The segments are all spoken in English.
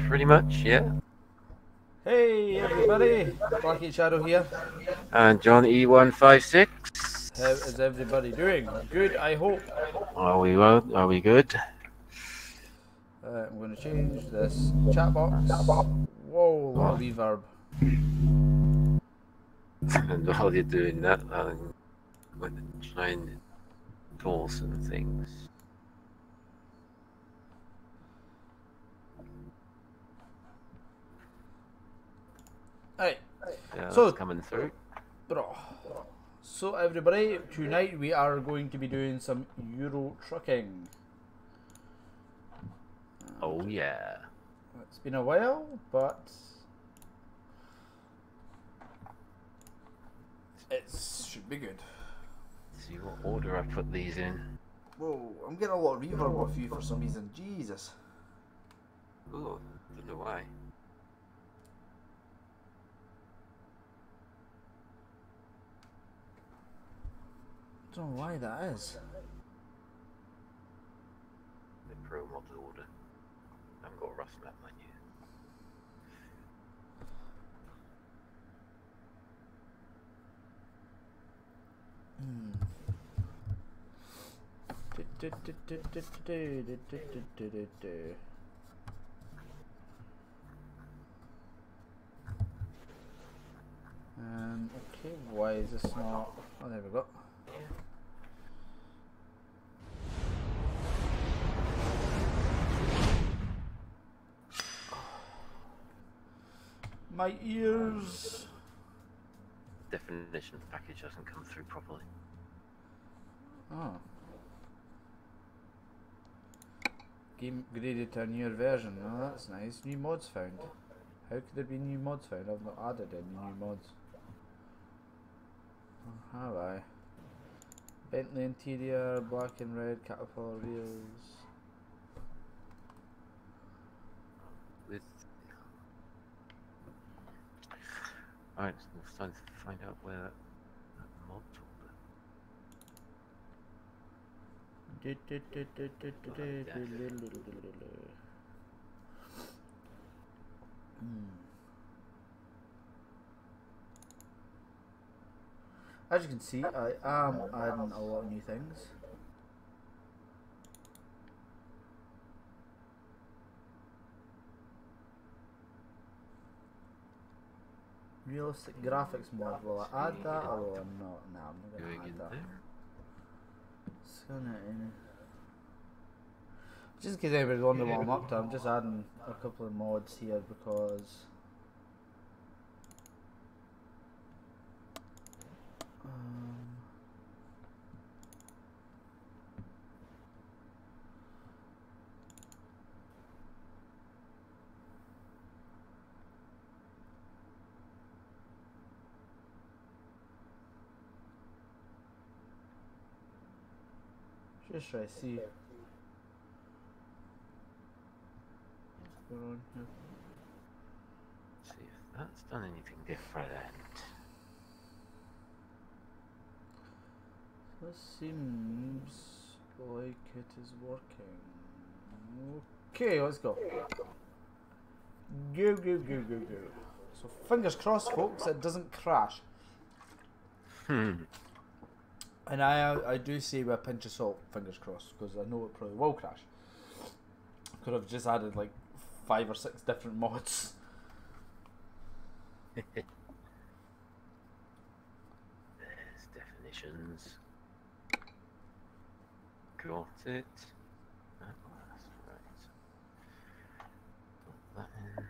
Pretty much, yeah. Hey everybody, Black8Shadow here. And JonE156. How is everybody doing? Good, I hope. Are we well? Are we good? I'm going to change this chat box. Whoa, a lot of reverb. And while you're doing that, I'm going to try and call some things. Alright, Yeah, so, that's coming through. bro. So everybody, tonight we are going to be doing some Euro trucking. Oh yeah. It's been a while, but it should be good. Let's see what order I put these in. Whoa, I'm getting a lot of reverb off you for some reason. Jesus. Oh, don't know why. Don't know why that is. The Pro model order. I haven't got a rough map menu. Okay, why is this not? Oh, there we go. My ears. Definition package hasn't come through properly. Oh. Game graded to a newer version. Oh, that's nice. New mods found. How could there be new mods found? I've not added any new mods. Oh, have I? Bentley interior, black and red, Caterpillar wheels. With alright, so it's time to find out where that mod folder. As you can see, I am adding a lot of new things. Realistic graphics mod, will I add that or will I not? Nah, I'm not going to add that. It's gonna, just in case anybody's wondering what I'm up to, I'm just adding a couple of mods here because just try to see what's going on here. See if that's done anything different. This seems like it is working. Okay, let's go. Go, go, go, go, go. So fingers crossed, folks, it doesn't crash. And I do say with a pinch of salt, fingers crossed, because I know it probably will crash. Could have just added like 5 or 6 different mods. There's definitions. Got it. That was right. Put that in.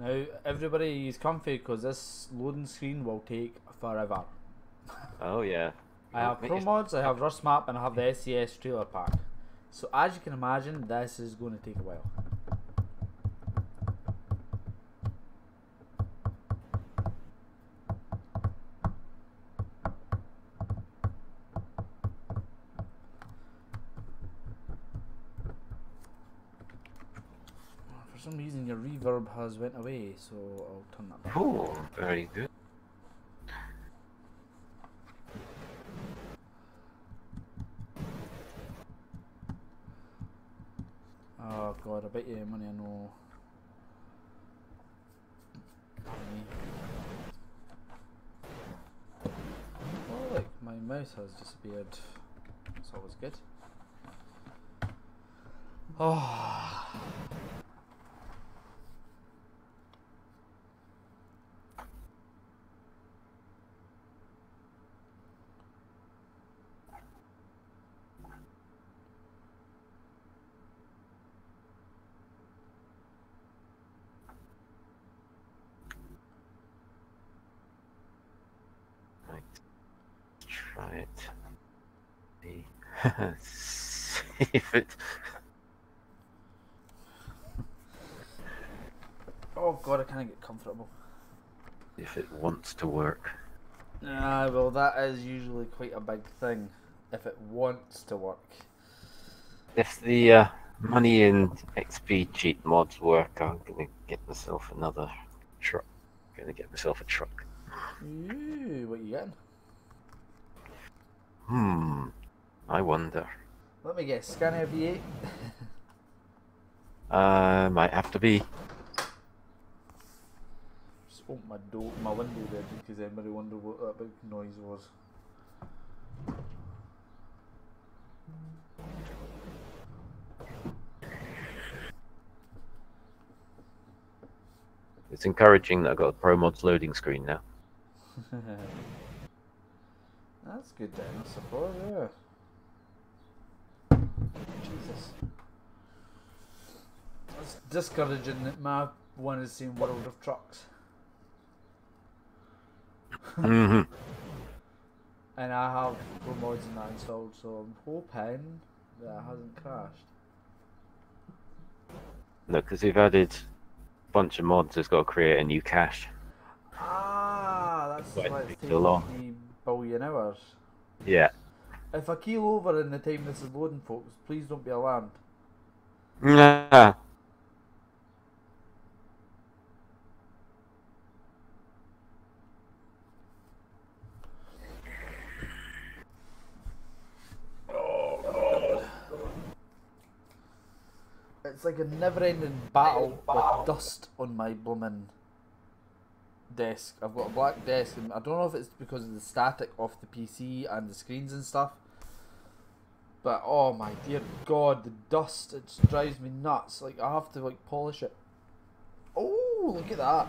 Now everybody is comfy because this loading screen will take forever. Oh yeah. I have Pro Mods, I have Rust Map, and I have the SCS trailer pack. So as you can imagine, this is going to take a while. some reason your reverb has went away, so I'll turn that back. Oh, very good. Oh god, I bet you money I know. Oh look, my mouse has disappeared. That's always good. Oh. Try it. See if it. Oh god, I can't get comfortable. If it wants to work. Ah, well, that is usually quite a big thing. If it wants to work. If the money and XP cheat mods work, I'm gonna get myself another truck. I'm gonna get myself a truck. Ooh, what you getting? I wonder. Let me guess, Scania V8? Might have to be. Just open my window there, because everybody wondered what that big noise was. It's encouraging that I've got a Pro Mods loading screen now. That's good then, I suppose, yeah. Jesus. It's discouraging that my one is seeing World of Trucks. Mm-hmm. And I have Pro Mods and that installed, so I'm hoping that it hasn't crashed. No, because we've added a bunch of mods that's got to create a new cache. Ah, that's Why why it it's takes so long. taking me a billion hours. Yeah. If I keel over in the time this is loading, folks, please don't be alarmed. Nah. Oh god. It's like a never-ending battle with dust on my blooming desk. I've got a black desk, and I don't know if it's because of the static off the PC and the screens and stuff, but oh my dear god, the dust, it just drives me nuts. Like, I have to like polish it. Oh, look at that.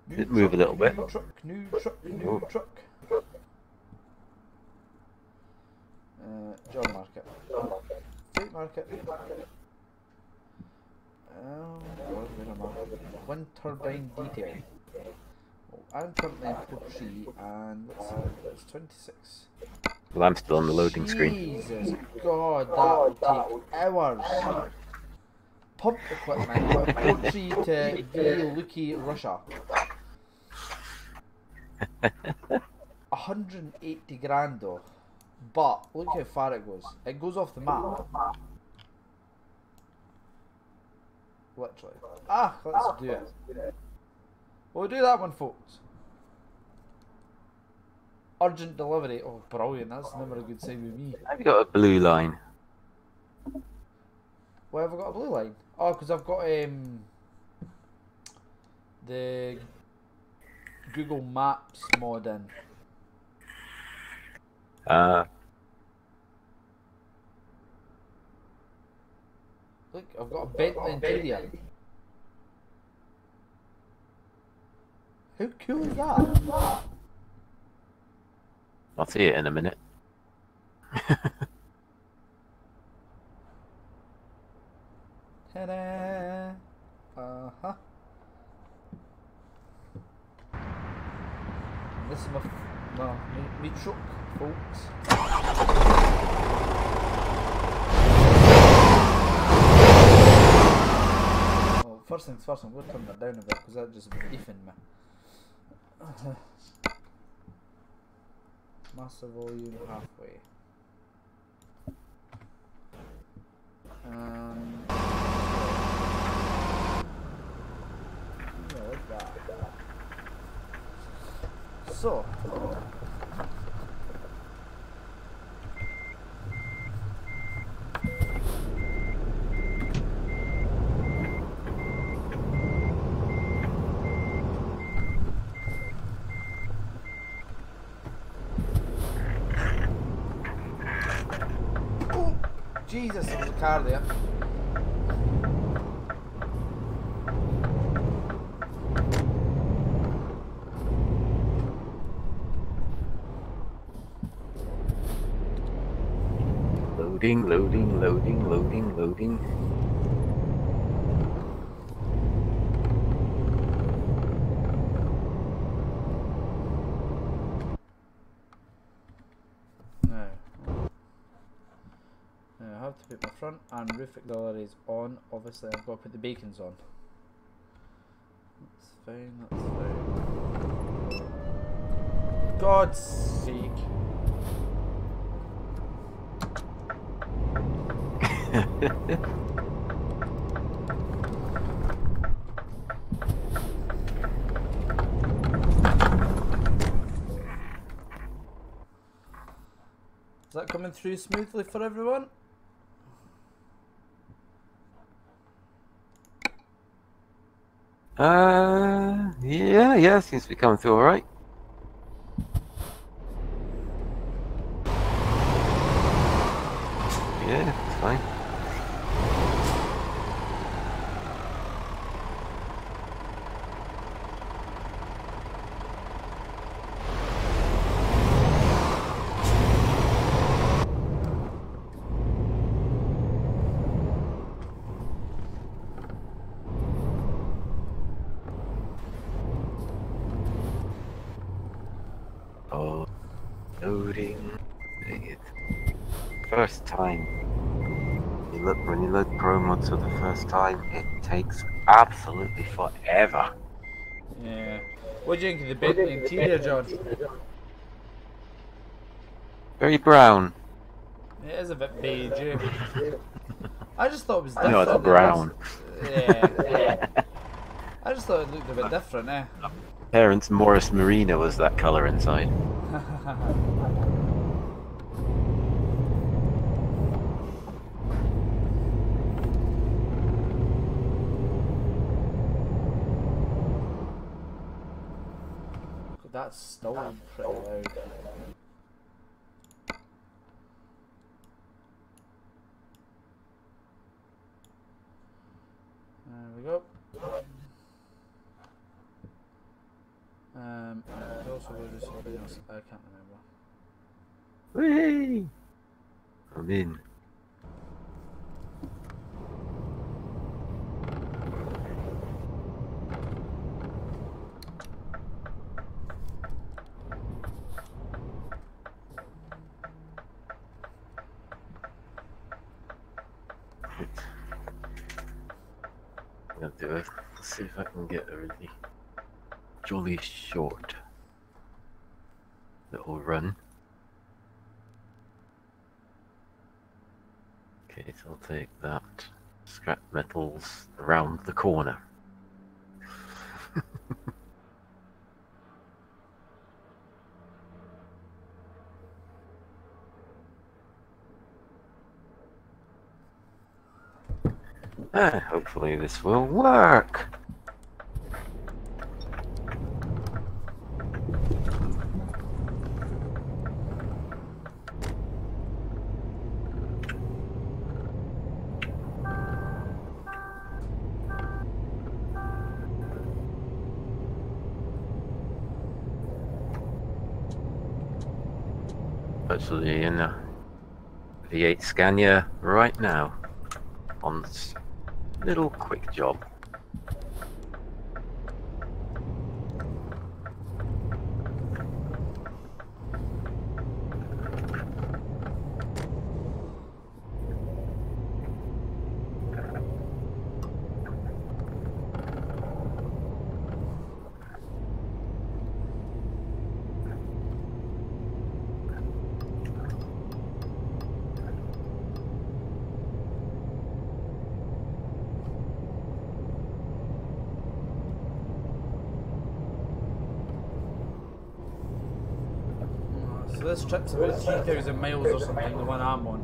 Did it move a little bit? New truck, new truck. Job market. Freight market. Oh, God, where am I? Wind turbine detail. Oh, I'm currently in port 3, and let's see, it's 26. Well, I'm still on the loading screen. Jesus God, that will take hours. Pump equipment, port 3 to Luki, Russia. 180 grand though. But look how far it goes. It goes off the map. Literally. Ah, let's do it. We'll do that one, folks. Urgent delivery. Oh, brilliant. That's never a good sign with me. Have you got a blue line? Why have I got a blue line? Oh, because I've got the Google Maps mod in. Look, I've got a Bentley interior. How cool is that? I'll see it in a minute. Ta-da! Uh-huh. This is me truck, folks. Well, first things first, I'm going to turn that down a bit because that just beefing me. Master volume halfway. that. So. Oh, Jesus, there was a car there. Loading, loading, loading, loading, loading. Now, I have to put my front and roof auxiliaries on. Obviously, I've got to put the beacons on. That's fine, that's fine. God's sake. Is that coming through smoothly for everyone? Yeah, seems to be coming through alright. Yeah, it's fine. Oh, loading. First time. When you load Pro Mods for the first time, it takes absolutely forever. Yeah. What do you think of the interior, John? Very brown. It is a bit beige. I just thought it was different. No, it's brown. Yeah. I just thought it looked a bit different, eh? Parents' Morris Marina was that colour inside. That's still pretty loud. There we go. Also was there something else? I can't remember. Whee! I'm in. I'll do it. Let's see if I can get a really jolly short little run. Okay, so I'll take that. Scrap metals around the corner. Hopefully this will work. Actually, in a V8 Scania right now on this little quick job. So this trip's about 3,000 miles or something, the one I'm on.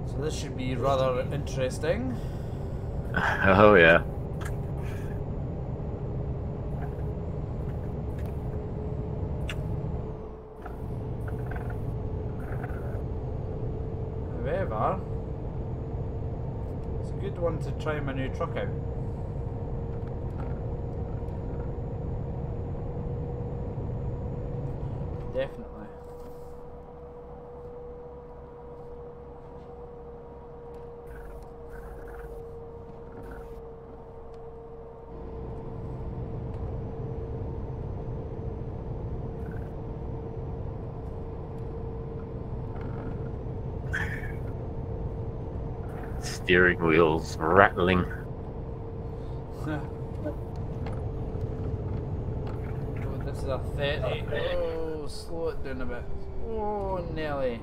So this should be rather interesting. Oh yeah. However, it's a good one to try my new truck out. Definitely. Steering wheels rattling. Oh, this is a 30. Oh, slow it down a bit. Oh, Nelly.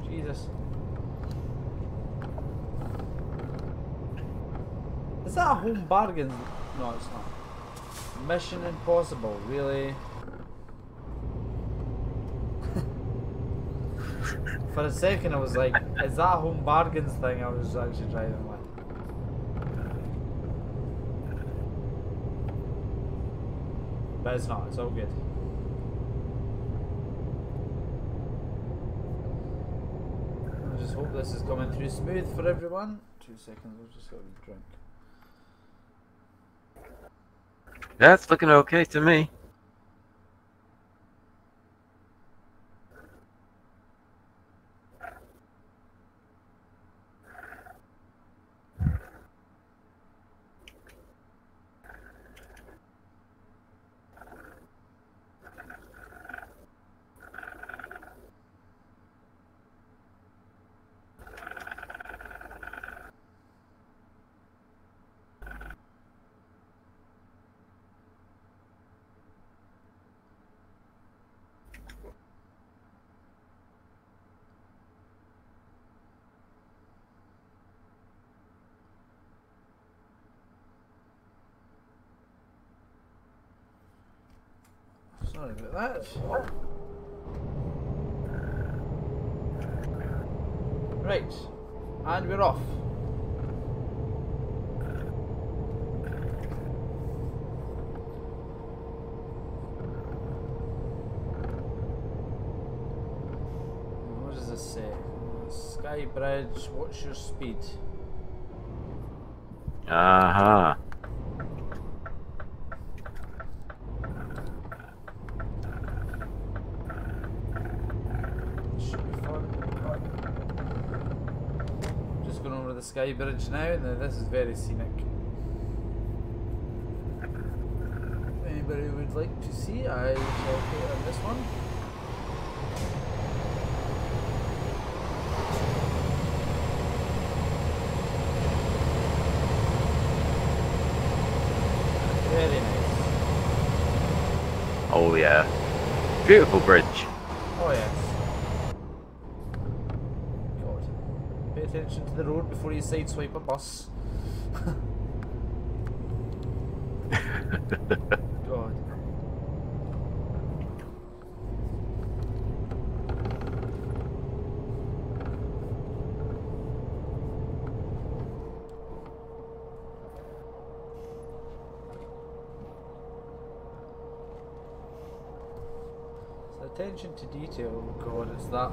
Jesus. Is that a home bargain? No, it's not. Mission Impossible, really? For a second I was like, is that a home bargains thing I was actually driving with? But it's not, it's all good. I just hope this is coming through smooth for everyone. 2 seconds, I've just got a drink. That's looking okay to me. Sorry about that. Right, and we're off. What does this say? Sky Bridge, what's your speed? Uh-huh. The Sky Bridge now. This is very scenic. Anybody would like to see, I shall put on this one. Very nice. Oh yeah. Beautiful bridge. Oh yes. Pay attention to the road before you sideswipe a bus. God. So attention to detail, oh God, it's that.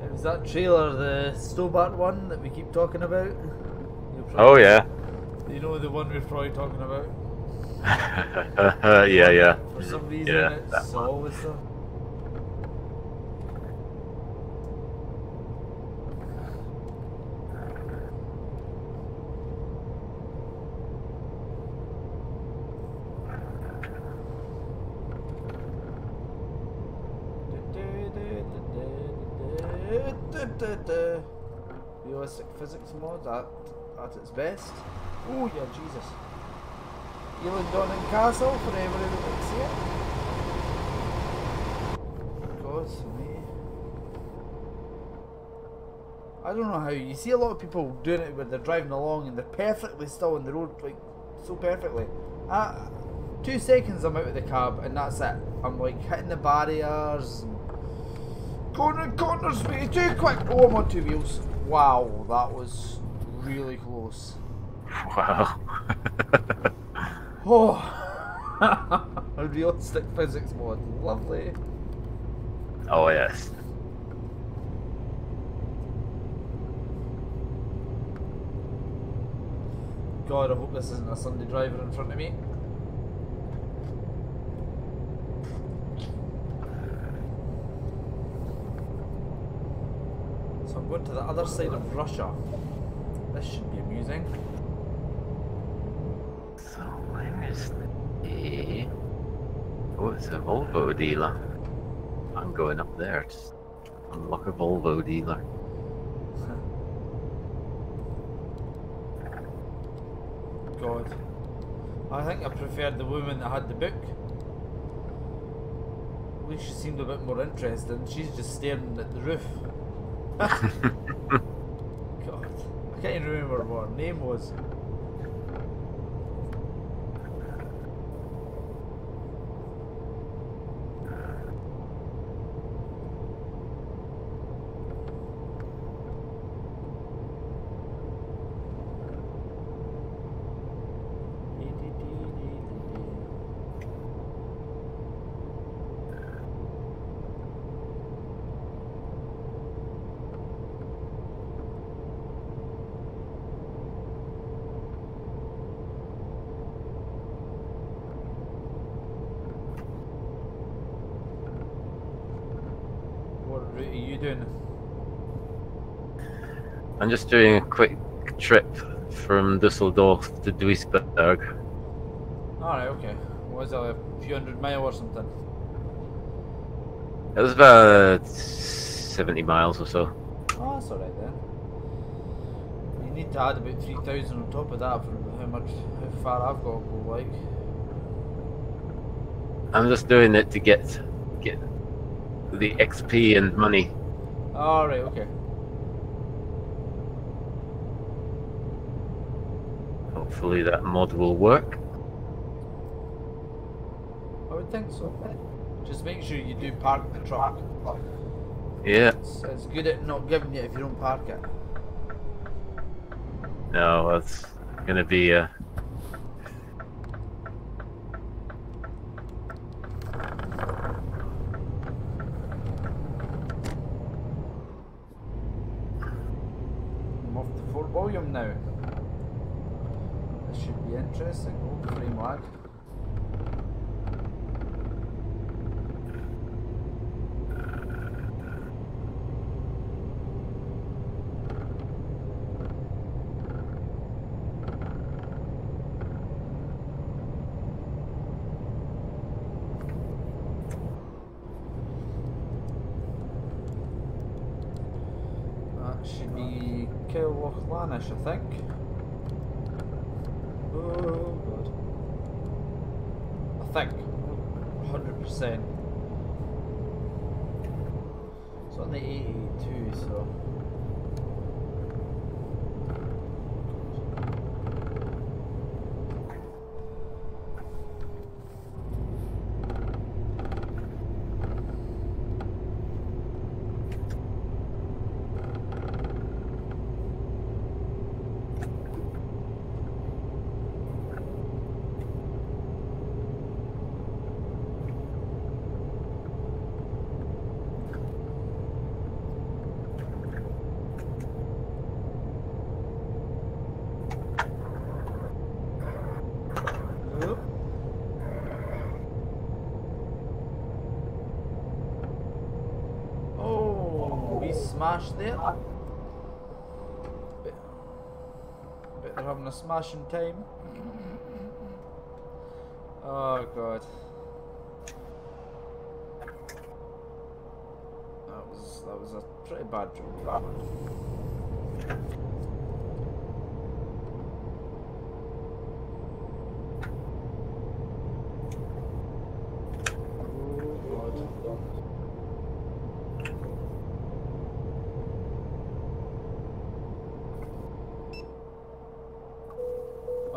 It was that trailer, the Stobart one that we keep talking about. Oh yeah. You know the one we're probably talking about? Yeah. For some reason Yeah, it's always so. Realistic physics mod at its best. Oh yeah, Jesus. Elan Donnan Castle for everybody that can see it. God, for me. I don't know how. You see a lot of people doing it where they're driving along and they're perfectly still on the road, like, so perfectly. 2 seconds I'm out of the cab and that's it. I'm like hitting the barriers and going in corners way too quick. Oh, I'm on 2 wheels. Wow, that was really close. Wow. Oh, a realistic physics mod. Lovely. Oh, yes. God, I hope this isn't a Sunday driver in front of me. So I'm going to the other side of Russia. This should be amusing. So, where is the... Oh, it's a Volvo dealer. I'm going up there to unlock a Volvo dealer. God. I think I preferred the woman that had the book. At least she seemed a bit more interested. She's just staring at the roof. God. I can't even remember what her name was. What route are you doing? I'm just doing a quick trip from Dusseldorf to Duisburg. Alright, okay. What was it, a few 100 miles or something? It was about 70 miles or so. Oh, that's alright then. You need to add about 3,000 on top of that for how far I've got to go, like. I'm just doing it to get the XP and money. Alright, okay. Hopefully that mod will work. I would think so. Just make sure you do park the truck. Yeah. It's good at not giving you if you don't park it. No, it's gonna be a... I'm off to Fort William now. This should be interesting. Oh, frame lag. Should be Killoughlanish, I think. Oh god. I think. 100%. It's on the 82, so. Smash there. Bet they're having a smashing time. Oh god. That was a pretty bad joke, that one.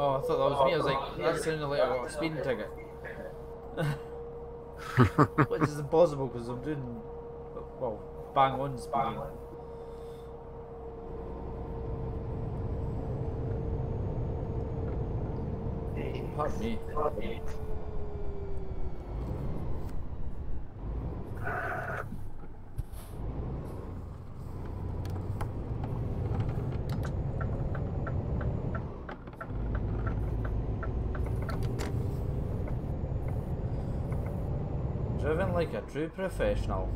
Oh, I thought that was me. I was like, that sounded like I got a speeding ticket. Which is impossible because I'm doing, well, bang on speeding. Pardon me. Driven like a true professional.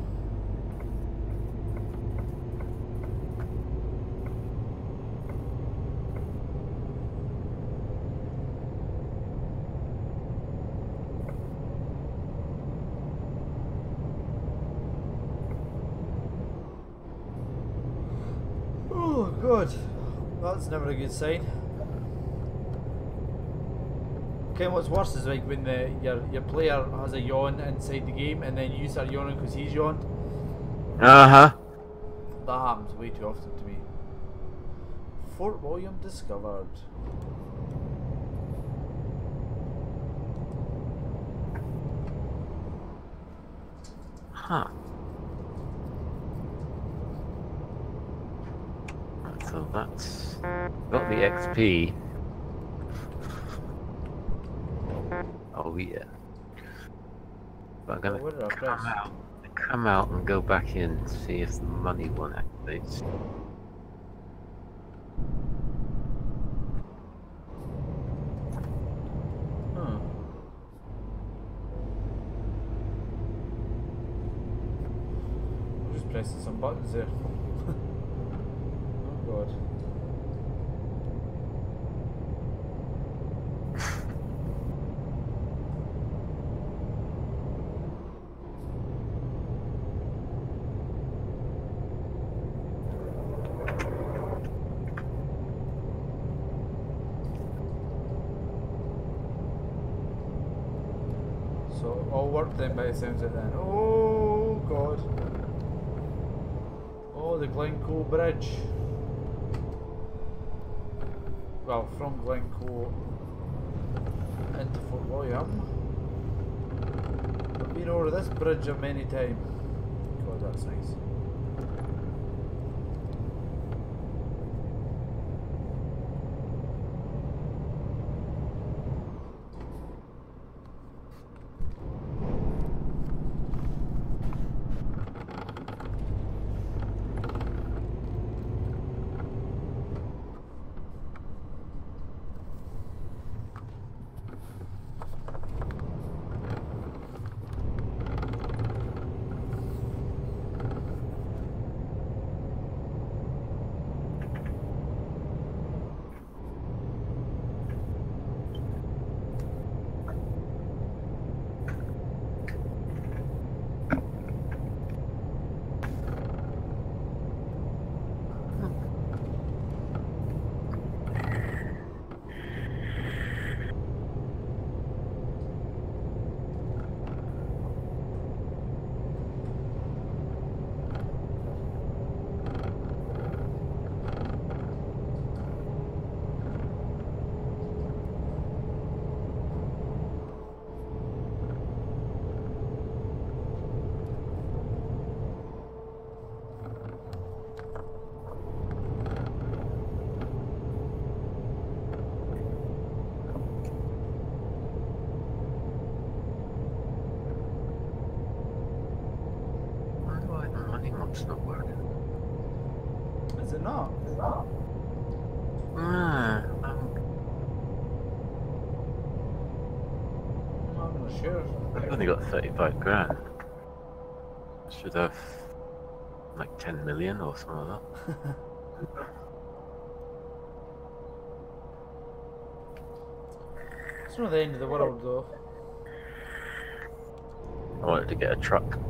Oh god, that's never a good sign. Okay, what's worse is like when your player has a yawn inside the game and then you start yawning because he's yawned. Uh-huh. That happens way too often to me. Fort William discovered. Huh. So that's got the XP. Oh yeah. But I'm gonna come out and go back in and see if the money one activates. I'm just pressing some buttons there. Oh god. So all worked then by the sounds of it then. Oh god. Oh, the Glencoe Bridge. Well, from Glencoe into Fort William. I've been over this bridge a many times. God, that's nice. It's not working. Is it not? I'm not sure. I've only got 35 grand. Should have like 10 million or something like that. It's not the end of the world though. I wanted to get a truck.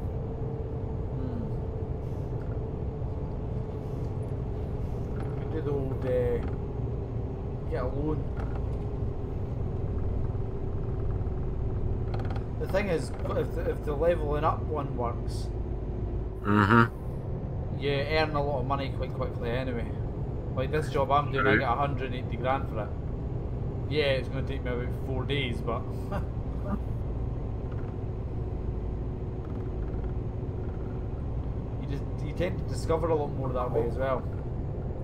Do the old get a loan. The thing is, if the leveling up one works, you earn a lot of money quite quickly anyway. Like this job I'm doing, I get 180 grand for it. Yeah, it's going to take me about 4 days, but you tend to discover a lot more that way as well.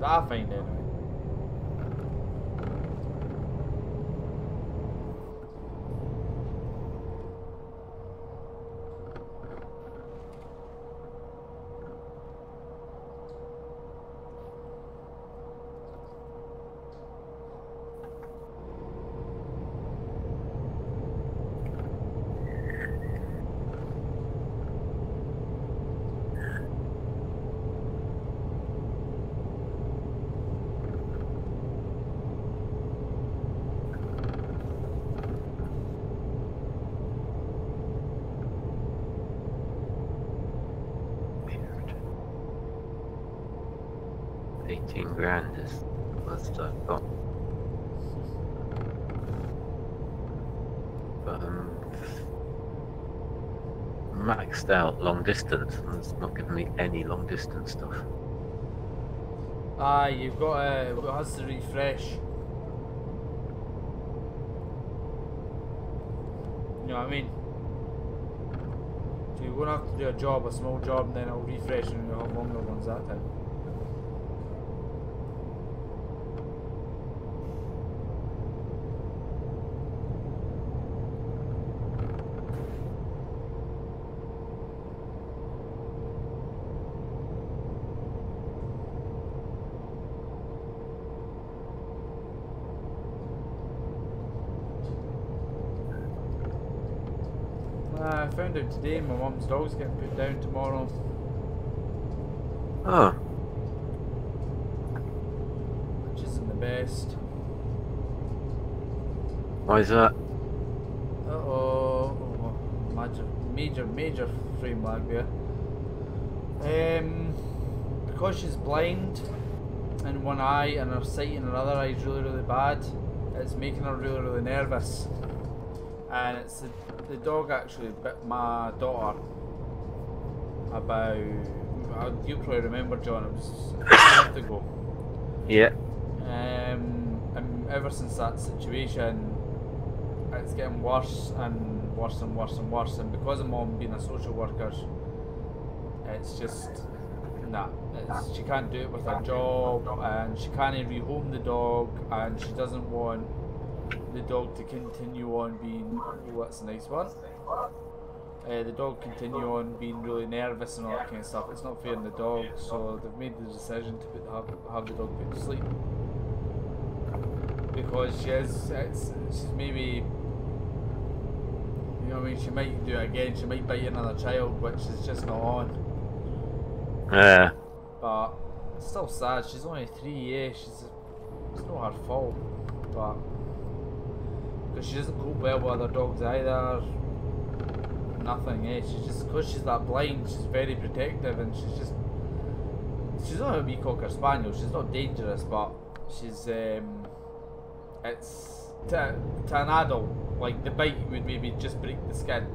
That I find anyway. Weird. 18 grand is what I've got. But maxed out long distance, and it's not giving me any long distance stuff. Ah, you've got it has to refresh. You know what I mean? So you're gonna have to do a small job, and then it'll refresh and you'll have longer ones that time. I found out today my mum's dog's getting put down tomorrow. Oh. Which isn't the best. Why is that? Uh-oh. Major frame lag there. Because she's blind in one eye and her sight in her other eye is really bad, it's making her really nervous. And it's the dog actually bit my daughter about, you'll probably remember, John, it was a month ago. Yeah. And ever since that situation, it's getting worse and worse and worse and worse. And because of Mum being a social worker, it's just, she can't do it with her job, and she can't rehome the dog, and she doesn't want the dog to continue on being, oh, that's a nice one. The dog continue on being really nervous and all that kind of stuff. It's not fair on the dog, so they've made the decision to have the dog put to sleep, because she's maybe, you know what I mean, she might do it again, she might bite another child, which is just not on. Yeah. But it's still sad. She's only 3 years. It's not her fault, but because she doesn't cope well with other dogs either. Nothing. She's just, because she's that blind, she's very protective, and she's not a wee cocker spaniel. She's not dangerous, but she's it's to an adult, like the bite would maybe just break the skin,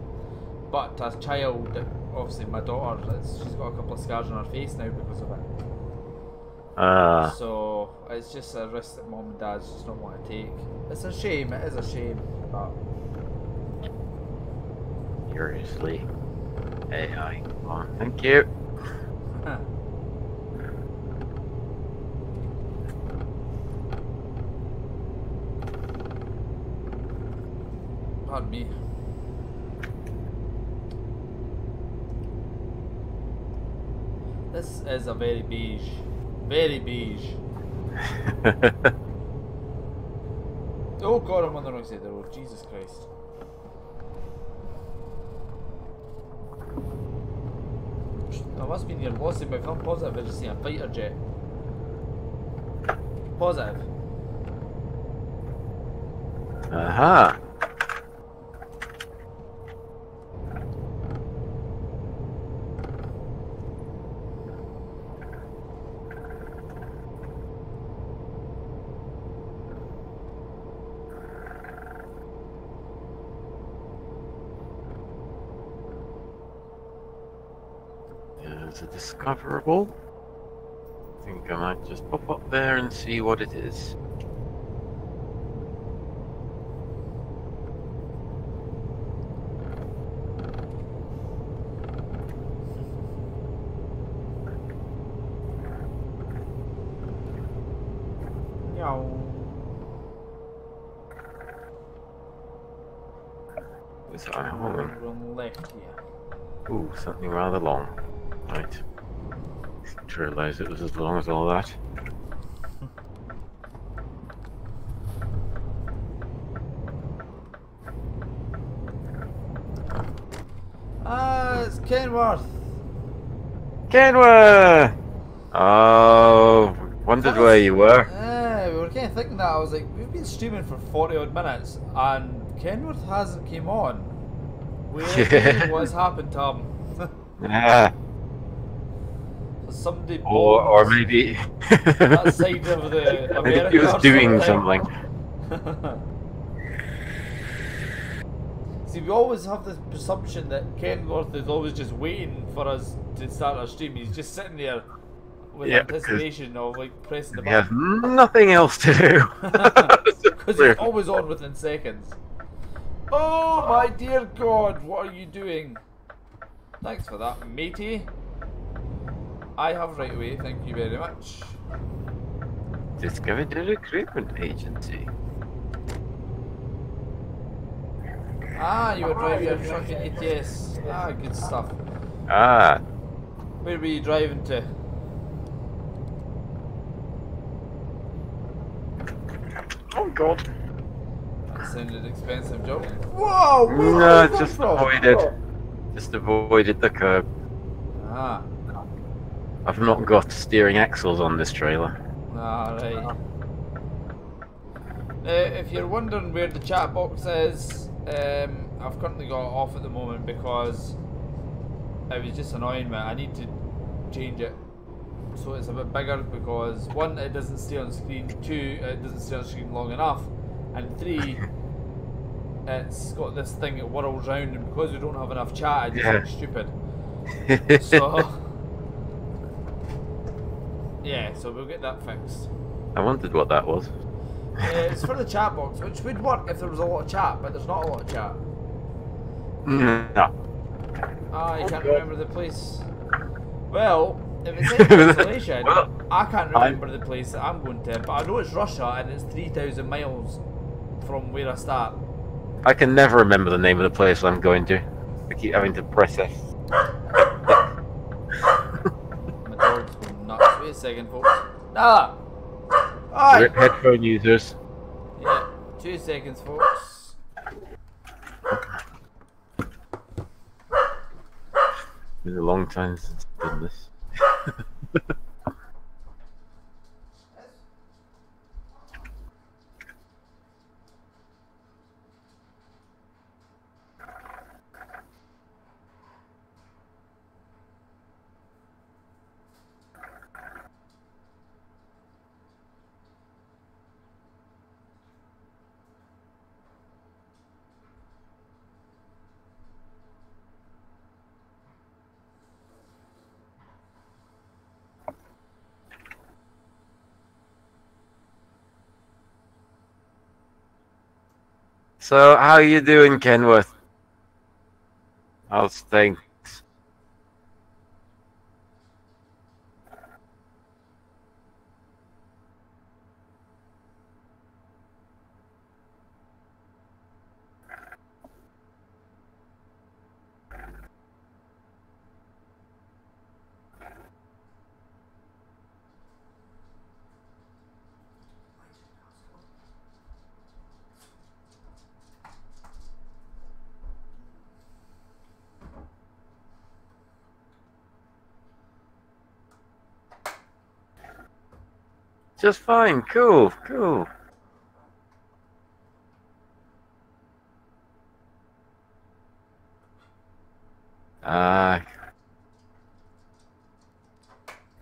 but to a child, obviously my daughter, she's got a couple of scars on her face now because of it. So it's just a risk that Mum and Dad just don't want to take. It's a shame, it is a shame, but Seriously. AI. Come on, thank you. Pardon me. This is a very beige. Very beige. Oh god, I'm on the wrong side of the road. Jesus Christ. I must be near Lossy, but if I'm positive, I've just seen a fighter jet. Positive. Aha. There's a discoverable. I think I might just pop up there and see what it is. Meow. Was I home? Run left here. Ooh, something rather long. Right. Didn't realise it was as long as all that. Ah, it's Kenworth. Kenworth! Oh, wondered where you were. Yeah, we were kind of thinking that. I was like, we've been streaming for 40 odd minutes and Kenworth hasn't came on. Where what's happened to him? Yeah. Somebody Or maybe that side of the America. maybe he was doing something. See, we always have this presumption that Kenworth is always just waiting for us to start our stream. He's just sitting there with anticipation of like pressing the button. He has nothing else to do. Because he's always on within seconds. Oh my dear God, what are you doing? Thanks for that, matey. I have right away, thank you very much. Discovered a recruitment agency. Ah, you were driving your truck in ETS. Ah, good stuff. Ah. Where were you driving to? Oh God. That sounded expensive, Joe. Whoa! No, just avoided. Just avoided the curb. Ah. I've not got steering axles on this trailer. Ah, right. If you're wondering where the chat box is, I've currently got it off at the moment because it was just annoying me. I need to change it so it's a bit bigger because one, it doesn't stay on screen, two, it doesn't stay on screen long enough, and three, it's got this thing that whirls round, and because we don't have enough chat, it just looks stupid. So yeah, so we'll get that fixed. I wondered what that was. It's for the chat box, which would work if there was a lot of chat, but there's not a lot of chat. No. Ah, you can't remember the place. Well, if it's in isolation, I can't remember the place that I'm going to, but I know it's Russia and it's 3,000 miles from where I start. I can never remember the name of the place I'm going to. I keep having to press it. My dog's going nuts. Wait a second, folks. Ah! Aye. Rip headphone users. Yeah, 2 seconds, folks. It's been a long time since I've done this. So, how are you doing, Kenworth? How's things? Just fine. Cool, cool.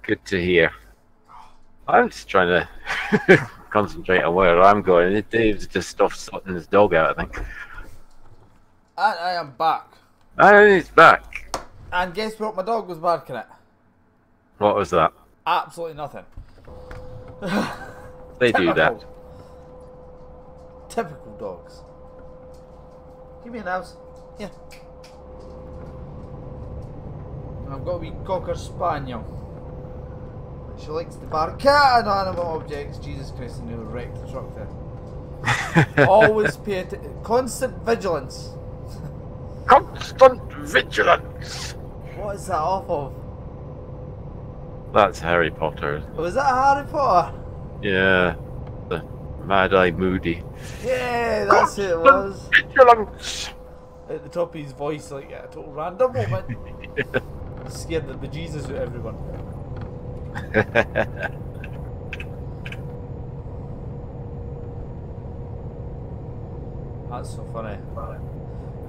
Good to hear. I'm just trying to concentrate on where I'm going. Dave's just off sorting his dog out, I think. And I am back. And he's back. And guess what my dog was barking at? What was that? Absolutely nothing. They do that. Typical dogs. Give me an house. Yeah. I've got a wee Cocker Spaniel. She likes to bark at inanimate objects. Jesus Christ, and nearly wrecked the truck there. Always pay attention. Constant vigilance. Constant vigilance. What is that off of? That's Harry Potter. Was that Harry Potter? Yeah. The Mad Eye Moody. Yeah, that's who it was. Vigilance. At the top of his voice, like a total random moment. Scared the bejesus out of everyone. That's so funny.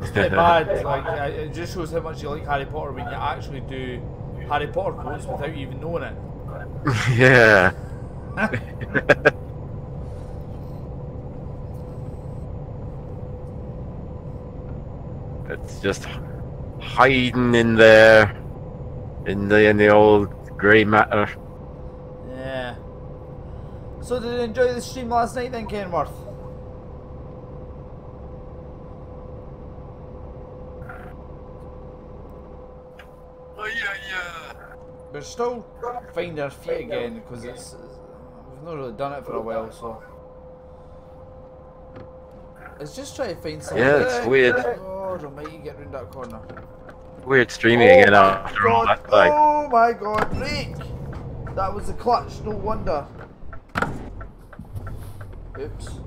It's a bit bad, like, it just shows how much you like Harry Potter when you actually do Harry Potter quotes without even knowing it. Yeah. It's just hiding in there, in the old grey matter. Yeah. So did you enjoy the stream last night then, Kenworth? Oh yeah. We're still finding our feet again because we've not really done it for a while, so let's just try to find something. Yeah, it's weird. God almighty, get round that corner. Weird streaming again after all that time. Oh my god, brake! That was the clutch, no wonder. Oops.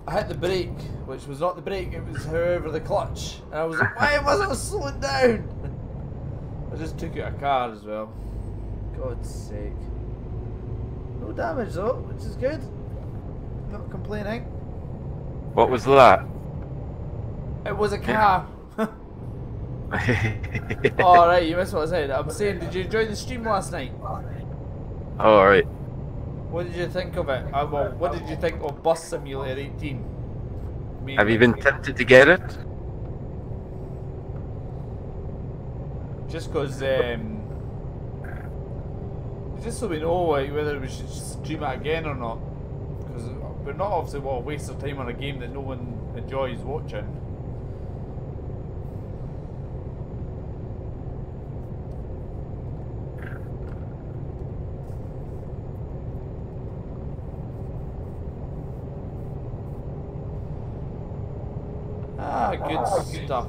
I hit the brake, which was not the brake, it was however the clutch. And I was like, why wasn't I slowing down? I just took out a car as well. God's sake. No damage though, which is good. Not complaining. What was that? It was a car. Oh right, you missed what I said. I'm saying, did you enjoy the stream last night? Oh, alright. What did you think of it? Well, what did you think of Bus Simulator 18? Have you been tempted to get it? Just because, just so we know whether we should stream it again or not. Because we're not obviously want to waste our time on a game that no one enjoys watching. Ah, good stuff.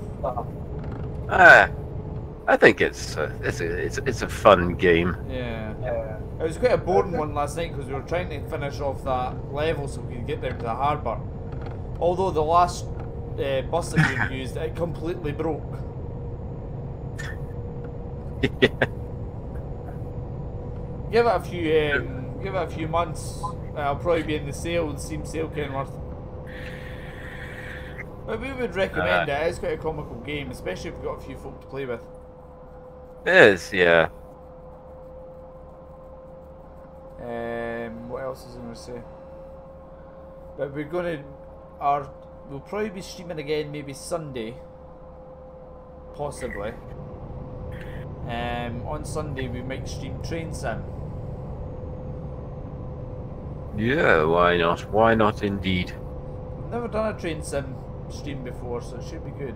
I think it's a fun game. Yeah. It was quite a boring one last night because we were trying to finish off that level so we could get down to the harbour. Although the last bus that we used, it completely broke. Yeah. Give it a few months. I'll probably be in the Steam sale, Kenworth. But we would recommend it. It's quite a comical game, especially if you've got a few folk to play with. It is, yeah. What else is I going to say? But we'll probably be streaming again maybe Sunday, possibly. On Sunday we might stream Train Sim. Yeah, why not? Why not indeed? I've never done a Train Sim stream before, so it should be good.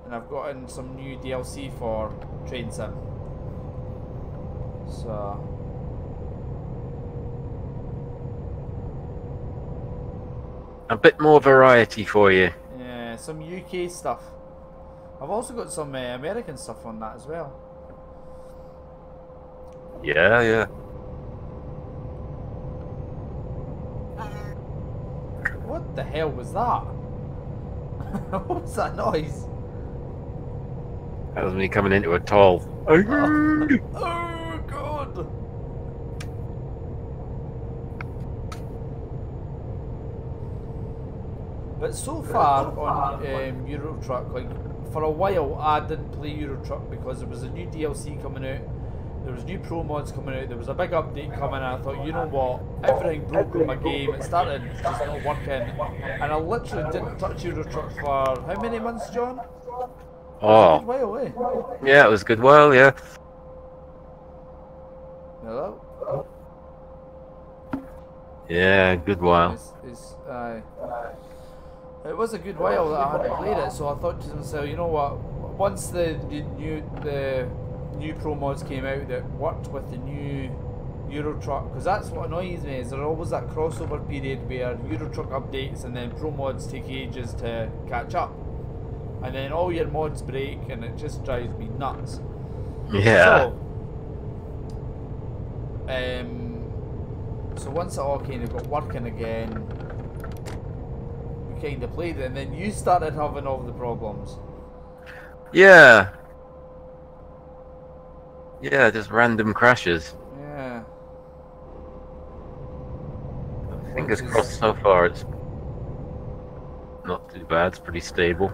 And I've got in some new DLC for Train Sim. So a bit more variety for you. yeah, some UK stuff. I've also got some American stuff on that as well. Yeah, yeah. What the hell was that? What was that noise? That was me coming into a toll. Oh god! But so far on Euro Truck, like for a while I didn't play Euro Truck because there was a new DLC coming out, there was new pro mods coming out, there was a big update coming, and I thought, you know what, everything broke on my game, it started just not working, and I literally didn't touch Euro Truck for how many months, John? Oh, A good while, eh? yeah, it was a good while, yeah. Hello? Yeah, good while. It was a good while that I hadn't played it, so I thought to myself, you know what? Once the new pro mods came out that worked with the new Euro Truck, because that's what annoys me, is there always that crossover period where Euro Truck updates and then pro mods take ages to catch up, and then all your mods break, and it just drives me nuts. Yeah. So once it all kind of got working again, we kind of played it, and then you started having all the problems. Yeah. Yeah, just random crashes. Yeah. Fingers crossed so far it's not too bad, it's pretty stable.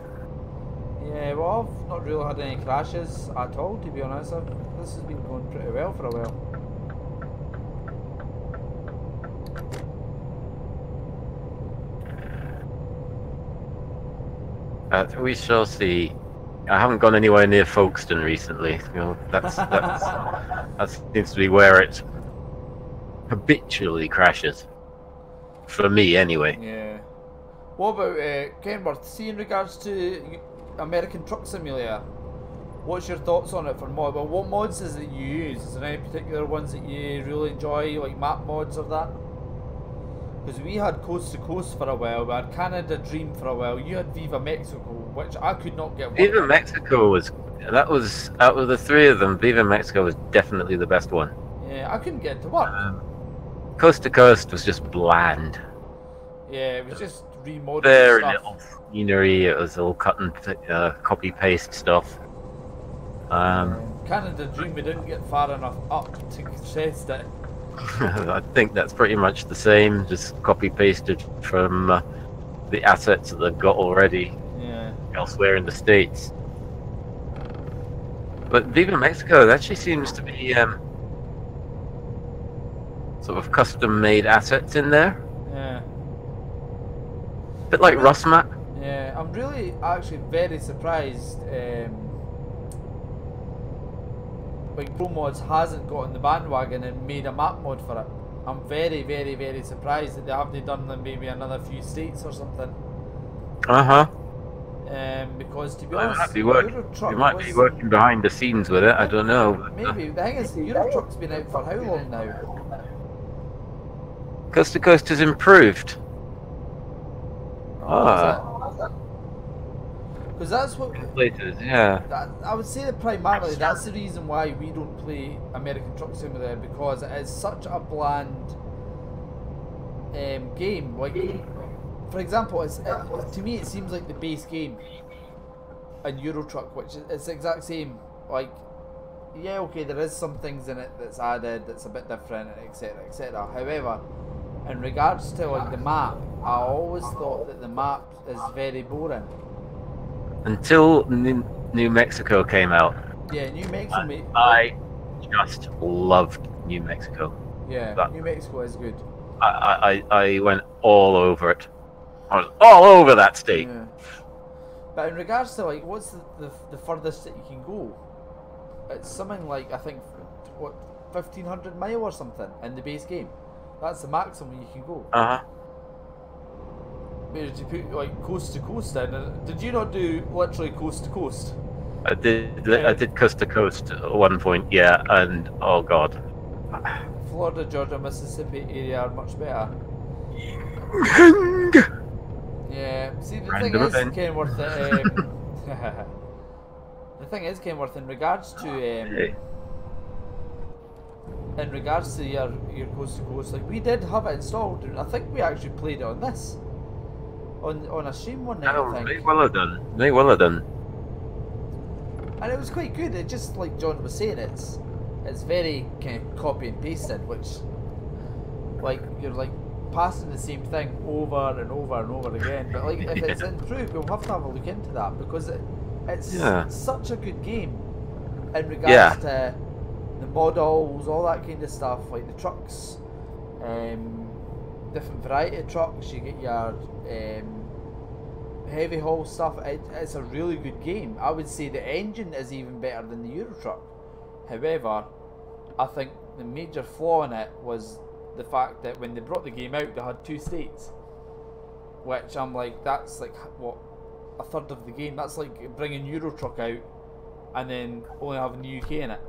Yeah, well, I've not really had any crashes at all, to be honest. This has been going pretty well for a while. We shall see. I haven't gone anywhere near Folkestone recently. You know, that seems to be where it habitually crashes. For me, anyway. Yeah. What about Kenworth? See, in regards to American Truck Simulator, what's your thoughts on it for mod? Well, what mods is it you use? Is there any particular ones that you really enjoy, like map mods or that? Because we had Coast to Coast for a while, we had Canada Dream for a while, you had Viva Mexico, which I could not get. Viva Mexico was out of the three of them, Viva Mexico was definitely the best one. Yeah, I couldn't get it to work. Coast to Coast was just bland. Yeah, it was just remodeled Very stuff. little scenery, it was all cut and copy paste stuff. Canada Dream, we didn't get far enough up to test it. I think that's pretty much the same, just copy pasted from the assets that they've got already elsewhere in the States. But Viva Mexico, that actually seems to be sort of custom made assets in there. Yeah. A bit like Rustmat. Yeah, I'm really actually very surprised like Pro Mods hasn't got on the bandwagon and made a map mod for it. I'm very, very, very surprised that they haven't done them maybe another few states or something. Because to be honest, you might be working behind the scenes with it, I don't know. Maybe. The thing is, Euro Truck's been out for how long now? Coast to Coast has improved. Because that's what places, yeah. I would say that primarily that's the reason why we don't play American Truck Simulator, because it is such a bland game. Like, for example, to me it seems like the base game in Euro Truck, which is the exact same. Like, yeah, okay, there is some things in it that's added that's a bit different, etc., etc. However, in regards to like the map, I always thought that the map is very boring. Until New Mexico came out. Yeah, New Mexico. I just loved New Mexico. Yeah, New Mexico is good. I went all over it. I was all over that state. Yeah. But in regards to like, what's the furthest that you can go? It's something like, I think, what, 1,500 mile or something in the base game. That's the maximum you can go. Where did you put like coast to coast in? Did you not do literally coast to coast? I did coast to coast at one point, yeah, and oh god. Florida, Georgia, Mississippi area are much better. Yeah, see the thing is, Kenworth, the thing is, Kenworth, in regards to your coast to coast, like we did have it installed, and I think we actually played it on this. On a stream one night, I think. May well have done. May well have done. And it was quite good. It just, like John was saying, it's very kind of copy and pasted, which, like, you're like passing the same thing over and over and over again. But like, if it's improved, we'll have to have a look into that, because it's such a good game in regards to the models, all that kind of stuff, like the trucks, different variety of trucks. You get your heavy haul stuff. It's a really good game. I would say the engine is even better than the Euro Truck. However, I think the major flaw in it was the fact that when they brought the game out, they had 2 states, which I'm like, that's like what, a third of the game. That's like bringing Euro Truck out and then only having the UK in it.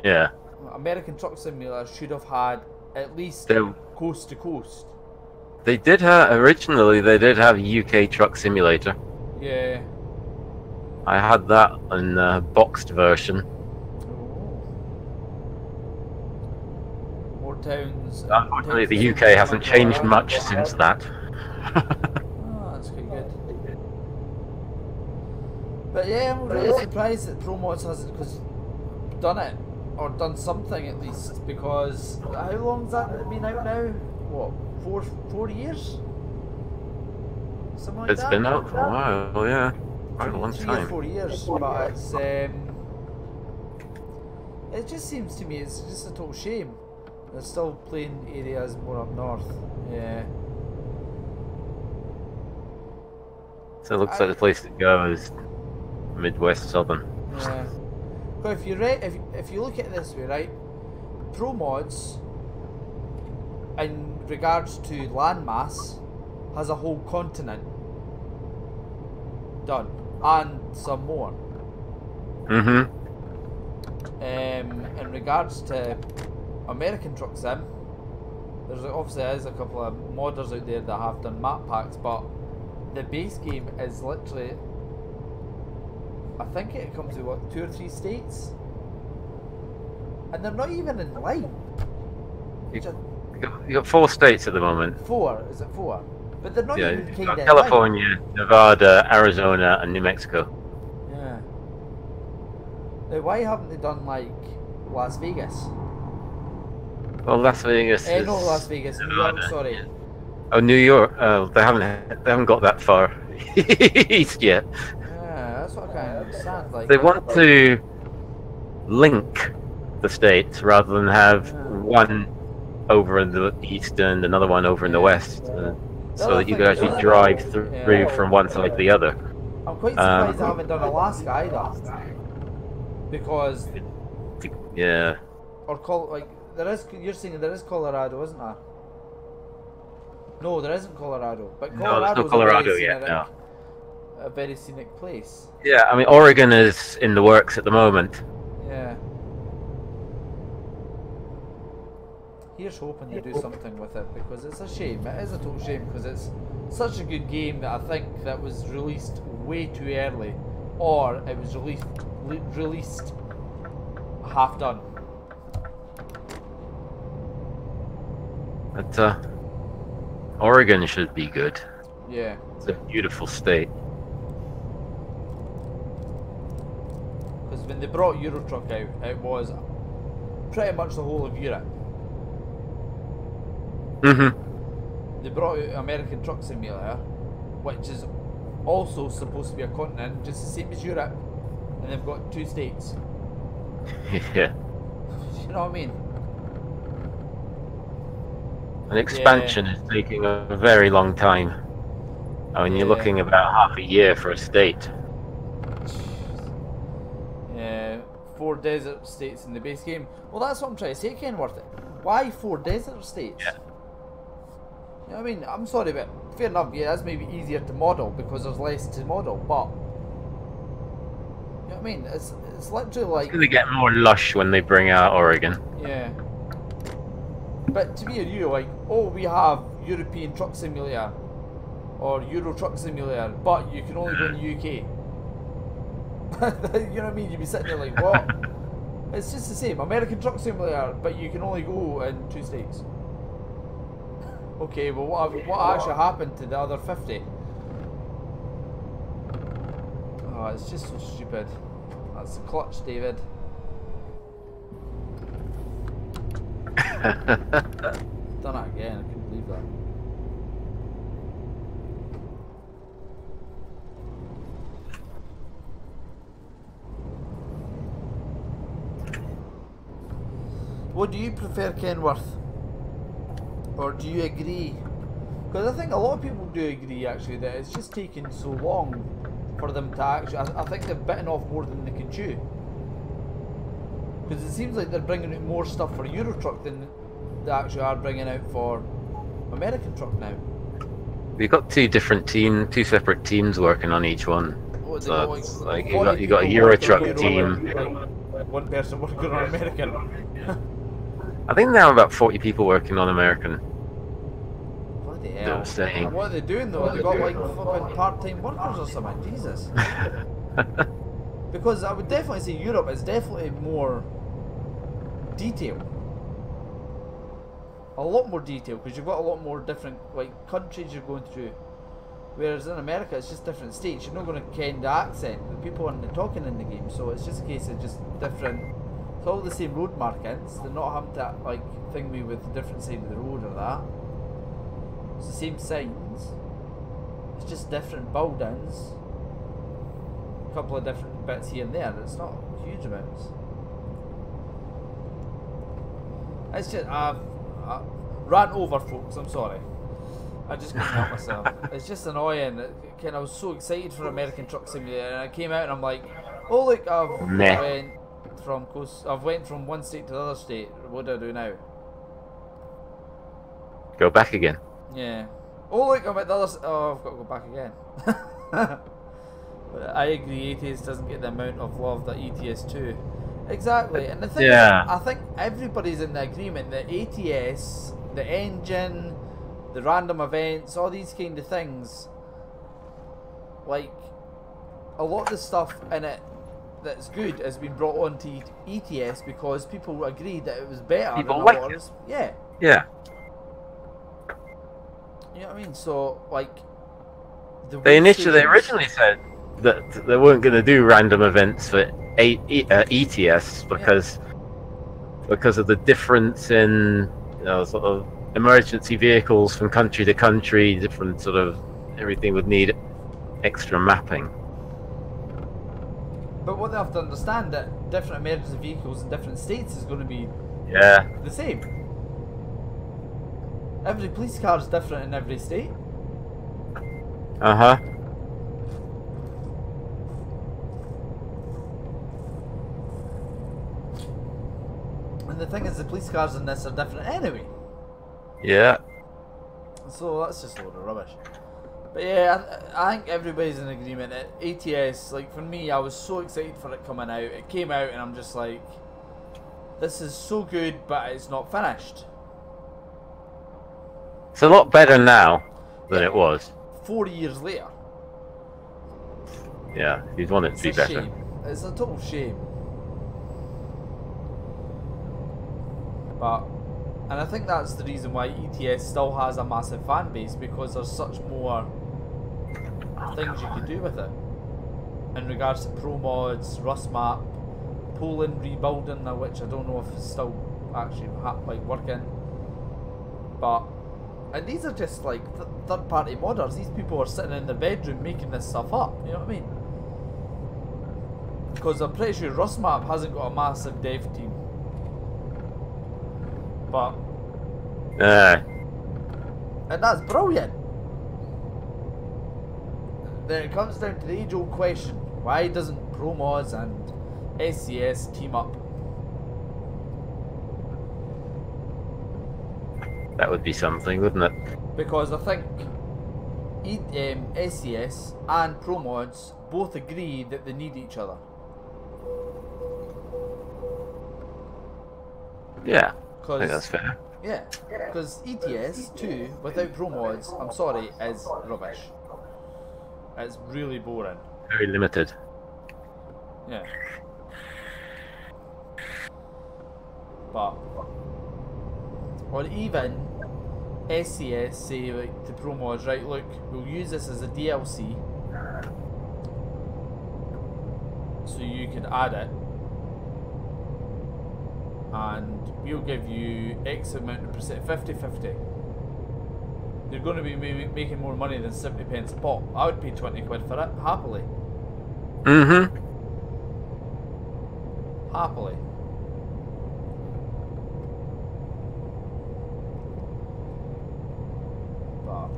Yeah. American Truck Simulator should have had at least They, coast to coast. they did have, originally, they did have UK Truck Simulator. Yeah. I had that in the boxed version. More towns. Unfortunately, the UK hasn't changed much since that. Oh, that's quite good. But yeah, I'm really surprised that ProMods hasn't done it, or done something at least, because how long's that been out now? What, 4 years? Something like that? It's been out for a while, yeah. Quite a long 3 or time. 4 years, but it's it just seems to me it's just a total shame. They're still playing areas more up north. Yeah. So it looks like the place to go is Midwest Southern. Yeah. But if you if you look at it this way, right? ProMods, in regards to landmass, has a whole continent done, and some more. Mm-hmm. In regards to American Truck Sim, there's obviously a couple of modders out there that have done map packs, but the base game is literally, I think it comes with what, 2 or 3 states, and they're not even in line. You got 4 states at the moment. 4, is it 4? But they're not even You've kind got of California, Nevada, Arizona, and New Mexico. Yeah. Now, why haven't they done like Las Vegas? Well, Las Vegas is No, Las Vegas, New York. Sorry. Yeah. Oh, New York. They haven't got that far east yet. Yeah, that's what I can't understand. Like, They want to link the states rather than have one over in the east and another one over in the west, so that you could actually drive through from one side to the other. I'm quite surprised they haven't done Alaska either, because Yeah. or like there is. You're saying there is Colorado, isn't there? No, there isn't Colorado. But No, there's no Colorado yet. No. A very scenic place. Yeah, I mean Oregon is in the works at the moment. Yeah. Here's hoping they do something with it, because it's a shame. It is a total shame, because it's such a good game that I think that was released way too early, or it was released half done. But Oregon should be good. Yeah. It's a beautiful state. Because when they brought Euro Truck out, it was pretty much the whole of Europe. Mm-hmm. They brought out American Truck Simulator, which is also supposed to be a continent, just the same as Europe, and they've got 2 states. Yeah. You know what I mean? An expansion is taking a very long time. I mean, you're looking about half a year for a state. Yeah, 4 desert states in the base game. Well, that's what I'm trying to say, Kenworth. Why 4 desert states? Yeah. You know what I mean? I'm sorry, but fair enough, yeah, that's maybe easier to model because there's less to model, but you know what I mean? It's literally like... It's going to get more lush when they bring out Oregon. Yeah. But to me and you, like, oh, we have European Truck Simulator or Euro Truck Simulator, but you can only go in the UK. You know what I mean? You'd be sitting there like, what? It's just the same. American Truck Simulator, but you can only go in 2 states. Okay, well, what actually happened to the other 50? Oh, it's just so stupid. That's the clutch, David. Done it again, I couldn't believe that. What do you prefer, Kenworth? Or do you agree? Because I think a lot of people do agree actually that it's just taken so long for them to actually... I think they've bitten off more than they can chew. Because it seems like they're bringing out more stuff for Euro Truck than they actually are bringing out for American Truck now. We've got 2 separate teams working on each one. What, So it's like you got a Euro Truck team, one person working on American. I think there are about 40 people working on American. Bloody hell. Saying. What are they doing though? They got like fucking part-time workers or something? Jesus. Because I would definitely say Europe is definitely more detailed. A lot more detail, because you've got a lot more different like countries you're going through. Whereas in America, it's just different states. You're not going to ken the accent. The people aren't talking in the game, so it's just a case of just different. It's all the same road markings. They're not having to like thing me with the different side of the road or that. It's the same signs. It's just different buildings. A couple of different bits here and there. It's not huge amounts. It's just rant over, folks. I'm sorry. I just couldn't help myself. It's just annoying. I was so excited for American Truck Simulator, and I came out and I'm like, oh look, I've went from one state to the other state. What do I do now? Go back again. Yeah. Oh look, I'm at the other. Oh, I've got to go back again. But I agree. ATS doesn't get the amount of love that ETS 2. Exactly, and the thing is, I think everybody's in the agreement that ATS, the engine, the random events, all these kind of things, like a lot of the stuff in it that's good has been brought on to ETS because people agreed that it was better. People than like a lot it. Yeah. Yeah. You know what I mean? So like, they originally said that they weren't going to do random events for ETS because of the difference in sort of emergency vehicles from country to country, different sort of everything would need extra mapping. But what they have to understand that different emergency vehicles in different states is going to be the same. Every police car is different in every state. Uh-huh. And the thing is, the police cars in this are different anyway. Yeah. So that's just a load of rubbish. But yeah, I think everybody's in agreement that ATS, like for me, I was so excited for it coming out. It came out and I'm just like, this is so good, but it's not finished. It's a lot better now than it was. 4 years later. Yeah, you'd want it to be better. Shame. It's a total shame. And I think that's the reason why ETS still has a massive fan base, because there's such more things you can do with it. In regards to pro mods, Rust map, Poland rebuilding, which I don't know if it's still actually working. And these are just like third party modders. These people are sitting in their bedroom making this stuff up, you know what I mean? Because I'm pretty sure Rust map hasn't got a massive dev team. But and that's brilliant. Then it comes down to the age old question: why doesn't Pro Mods and SCS team up? That would be something, wouldn't it? Because I think SCS and Pro Mods both agree that they need each other. Yeah. I think that's fair. Yeah, because ETS 2 without pro mods, I'm sorry, is rubbish. It's really boring. Very limited. Yeah. But, or even SCS say like to pro mods, right, look, we'll use this as a DLC so you can add it, and we'll give you X amount of percent, 50-50. You're going to be making more money than 70 pence a pop. I would pay 20 quid for it, happily. Mm-hmm. Happily. But,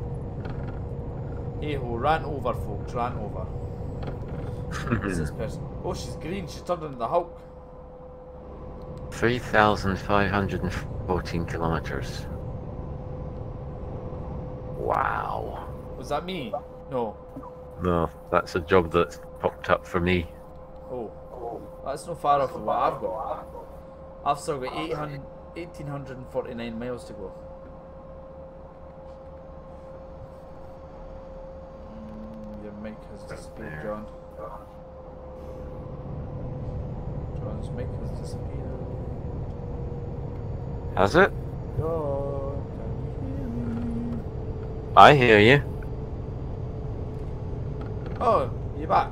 hey-ho, rant over, folks, rant over. Who's this person? Oh, she's green, she's turned into the Hulk. 3,514 kilometers. Wow. Was that me? No. No, that's a job that's popped up for me. Oh. That's not far off of what I've got. I've still got 1,849 miles to go. Your mic has disappeared, John. John's mic has disappeared. Has it? John, can you hear me? I hear you. Oh, you're back.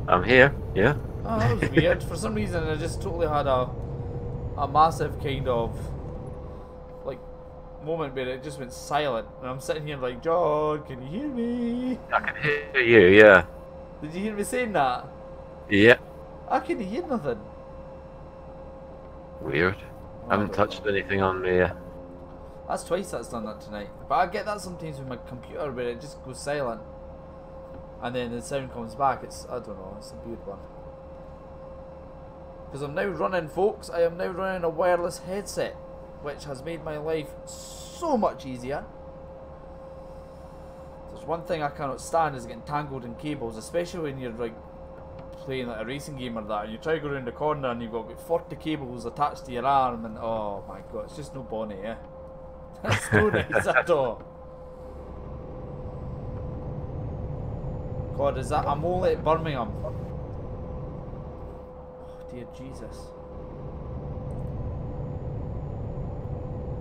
I'm here. Yeah. Oh, that was weird. For some reason, I just totally had a massive kind of like moment where it just went silent, and I'm sitting here like, John, can you hear me? I can hear you. Yeah. Did you hear me saying that? Yeah. I couldn't hear nothing. Weird. I haven't touched anything on the. That's twice that's done that tonight. But I get that sometimes with my computer where it just goes silent, and then the sound comes back. I don't know. It's a weird one. Because I'm now running, folks. I am now running a wireless headset, which has made my life so much easier. There's one thing I cannot stand is getting tangled in cables, especially when you're like playing like a racing game or that. And you try to go around the corner and you've got about 40 cables attached to your arm, and oh my god, it's just no bonnet, yeah. It's no nice at all. God, is that? I'm only at Birmingham. Dear Jesus.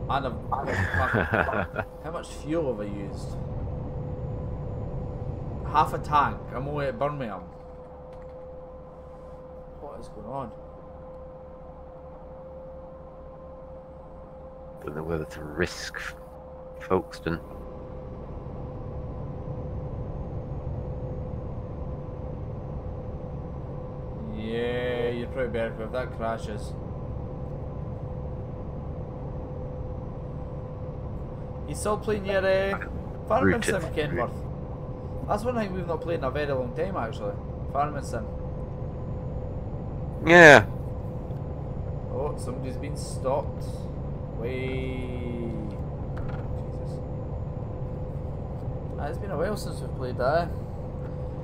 And how much fuel have I used? Half a tank. I'm away at Birmingham. What is going on? Don't know whether to risk Folkestone. Yeah, you're probably better if that crashes. You still playing your Farming Sim, Kenworth? That's one thing we've not played in a very long time, actually. Farming Sim. Yeah. Oh, somebody's been stopped. Wait. Jesus. It's been a while since we've played that.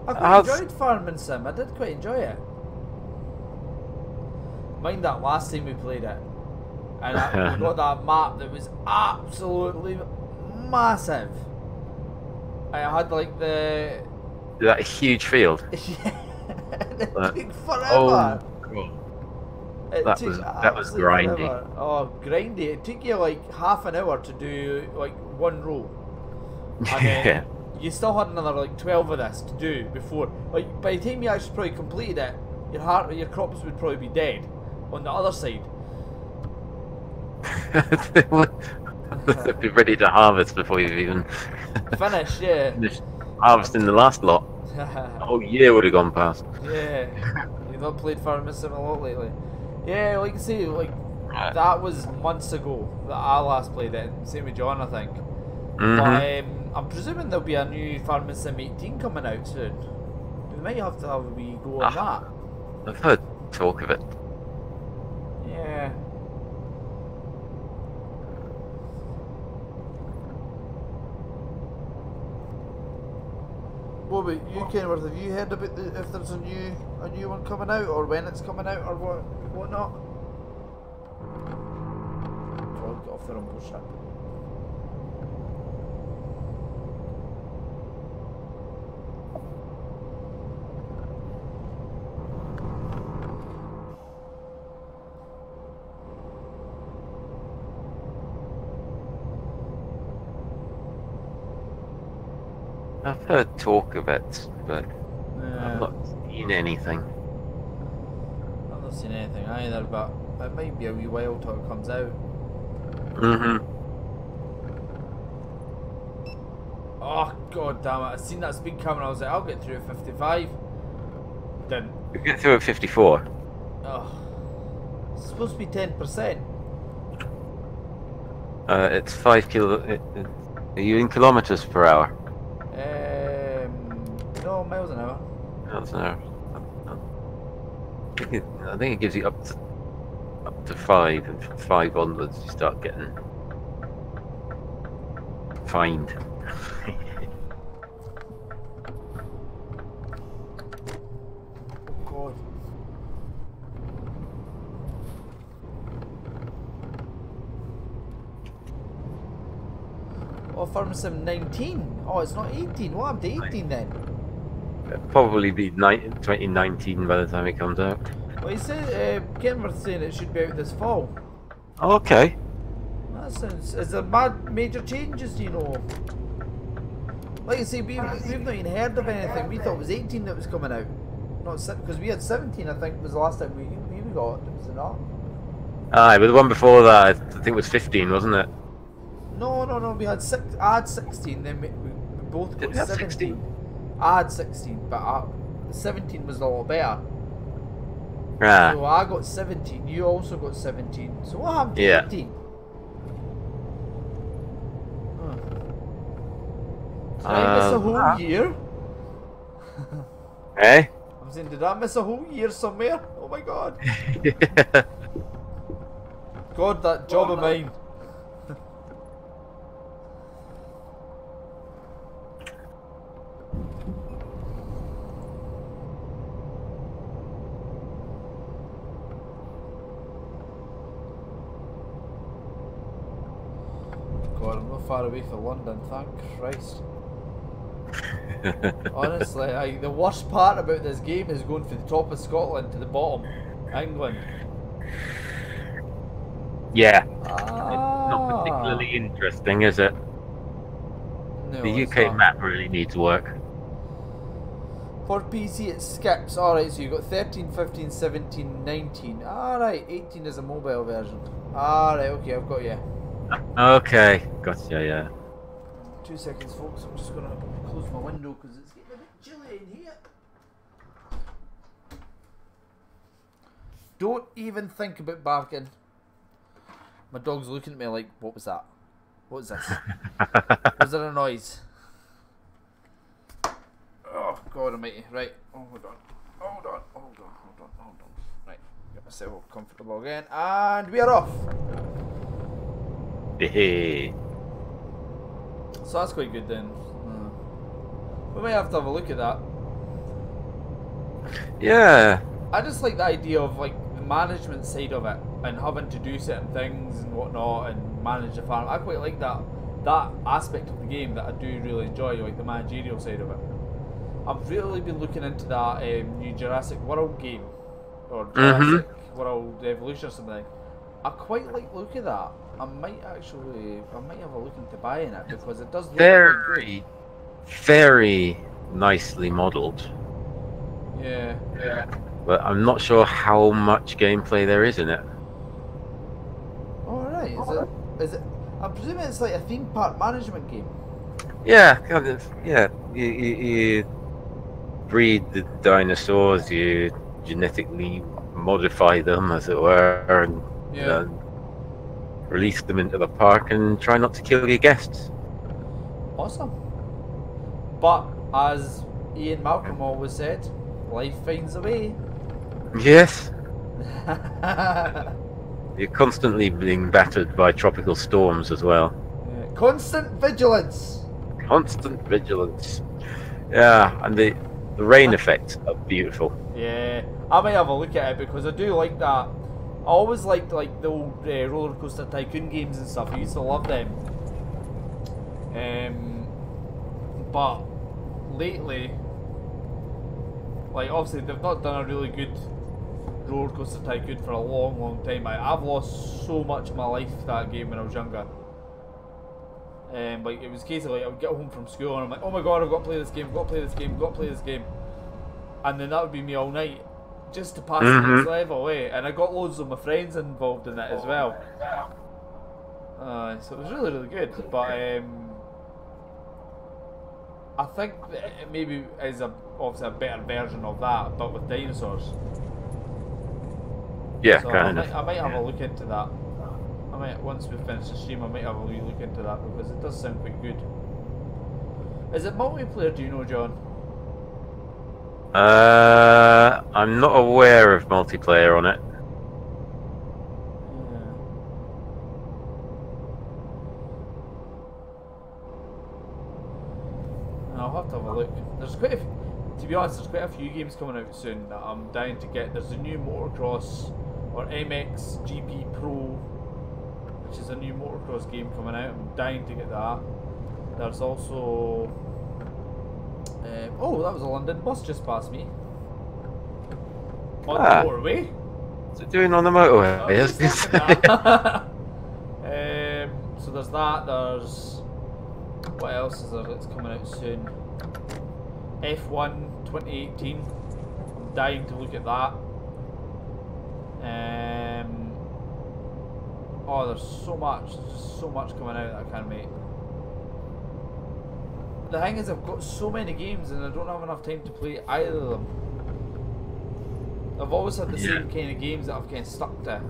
I quite enjoyed Farming Sim. I did quite enjoy it. Mind that last time we played it, and we got that map that was absolutely massive. I had like that huge field. Yeah, it took forever. Oh god. That was grindy. Forever. Oh, grindy! It took you like half an hour to do like one row, and then you still had another like 12 of this to do before. Like by the time you actually probably completed it, your crops would probably be dead on the other side. They'd be ready to harvest before you've even finished. Yeah. Finished harvesting the last lot. A whole year would have gone past. Yeah. You've not played Farming Sim a lot lately. Yeah, like I say, like that was months ago that I last played it. Same with John, I think. But I'm presuming there'll be a new Farming Sim 18 coming out soon. We might have to have a wee go on that. I've heard talk of it. Yeah. What about you, Kenworth? Have you heard about if there's a new one coming out, or when it's coming out, or whatnot? God, get off the rumble ship. I've heard talk of it, but I've not seen anything. I've not seen anything either, but it might be a wee while till it comes out. Oh god damn it! I seen that speed camera. I was like, I'll get through at 55. Didn't. You get through at 54. Oh, it's supposed to be 10%. It's 5 kilo. Are you in kilometers per hour? No, miles an hour. Miles an hour. I think it gives you up to 5, and from 5 onwards you start getting fined. God. Oh, Farm Sim 19. Oh, it's not 18. What happened to 18 then? It'll probably be 2019 by the time it comes out. Well, he said, Kenworth's saying it should be out this fall. Okay. That sounds. Is there major changes, do you know? Like I say, we've not even heard of anything. We thought it was 18 that was coming out. Not because we had 17, I think, was the last time we got it, was it not? Aye, but the one before that, I think it was 15, wasn't it? No, we had I had 16, then we both got 17. 16? I had 16, but 17 was a lot better. Ah. So I got 17, you also got 17. So what happened to 18? Did I miss a whole year? Eh? I'm saying, did I miss a whole year somewhere? Oh my god. God, that job of mine. God, I'm not far away from London, thank Christ. Honestly, the worst part about this game is going from the top of Scotland to the bottom, England. Yeah. It's not particularly interesting, is it? No, the UK map really needs work. For PC it skips. Alright, so you've got 13, 15, 17, 19. Alright, 18 is a mobile version. Alright, okay, I've got you. Okay, gotcha, yeah. 2 seconds, folks. I'm just going to close my window because it's getting a bit chilly in here. Don't even think about barking. My dog's looking at me like, what was that? What is this? Was there a noise? Oh, God almighty. Right. Oh, hold on. Right. Get myself comfortable again. And we are off. Hey. So that's quite good then. We might have to have a look at that. Yeah. I just like the idea of like the management side of it and having to do certain things and whatnot and manage the farm. I quite like that aspect of the game that I do really enjoy, like the managerial side of it. I've really been looking into that new Jurassic World game or Jurassic World Evolution or something. I quite like the look of that. I might have a look into buying it because it does look very, very nicely modelled. Yeah. But I'm not sure how much gameplay there is in it. Alright, is it? I'm presuming it's like a theme park management game. Yeah, kind of. Yeah, you breed the dinosaurs, you genetically modify them, as it were, and release them into the park and try not to kill your guests. Awesome. But as Ian Malcolm always said, life finds a way. Yes. You're constantly being battered by tropical storms as well. Yeah. Constant vigilance. Constant vigilance. Yeah, and the rain effects are beautiful. Yeah, I might have a look at it because I do like that. I always liked like the old roller coaster tycoon games and stuff. I used to love them. But lately, like obviously they've not done a really good roller coaster tycoon for a long time. I've lost so much of my life that game when I was younger. Like it was a case of like I would get home from school and I'm like, oh my god, I've got to play this game, and then that would be me all night. Just to pass the next level, and I got loads of my friends involved in it as well. So it was really good, but I think that it maybe is obviously a better version of that, but with dinosaurs. Yeah, so kind of. I might have a look into that. Once we finish the stream, I might have a wee look into that because it does sound quite good. Is it multiplayer? Do you know, John? I'm not aware of multiplayer on it. Yeah. I'll have to have a look. There's quite a few, to be honest, there's quite a few games coming out soon that I'm dying to get. There's a new Motocross or MX GP Pro, which is a new motocross game coming out. I'm dying to get that. There's also... oh, that was a London bus just past me. On the motorway. What's it doing on the motorway? So there's that, there's... What else is there that's coming out soon? F1 2018. I'm dying to look at that. Oh, there's so much coming out that I can't wait. The thing is, I've got so many games and I don't have enough time to play either of them. I've always had the same kind of games that I've kind of stuck to.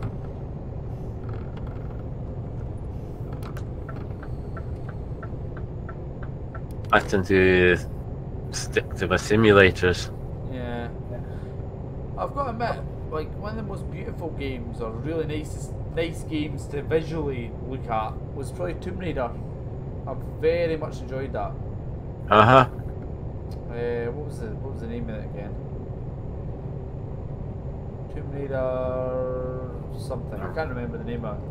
I tend to stick to my simulators. Yeah. I've got to admit, like, one of the most beautiful games, or really nice games to visually look at, was probably Tomb Raider. I've very much enjoyed that. What was the name of it again? Tomb Raider something. I can't remember the name of it.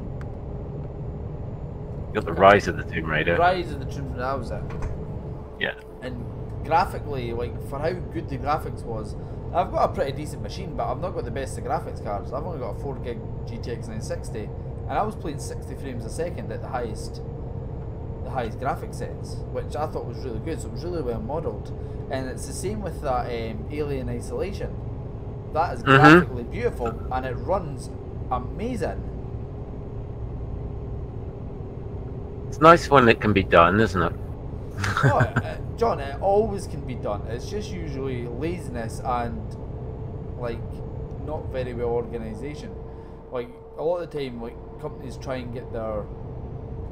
You got the Rise of the Tomb Raider. Rise of the Tomb Raider, that was it. Yeah. And graphically, like, for how good the graphics was, I've got a pretty decent machine, but I've not got the best of graphics cards. I've only got a 4 gig GTX 960, and I was playing 60 frames a second at the highest graphic settings, which I thought was really good. So it was really well modelled, and it's the same with that Alien Isolation. That is graphically beautiful, and it runs amazing. It's nice when it can be done, isn't it? Oh, John, it always can be done. It's just usually laziness and, like, not very well organisation. Like, a lot of the time, like, companies try and get their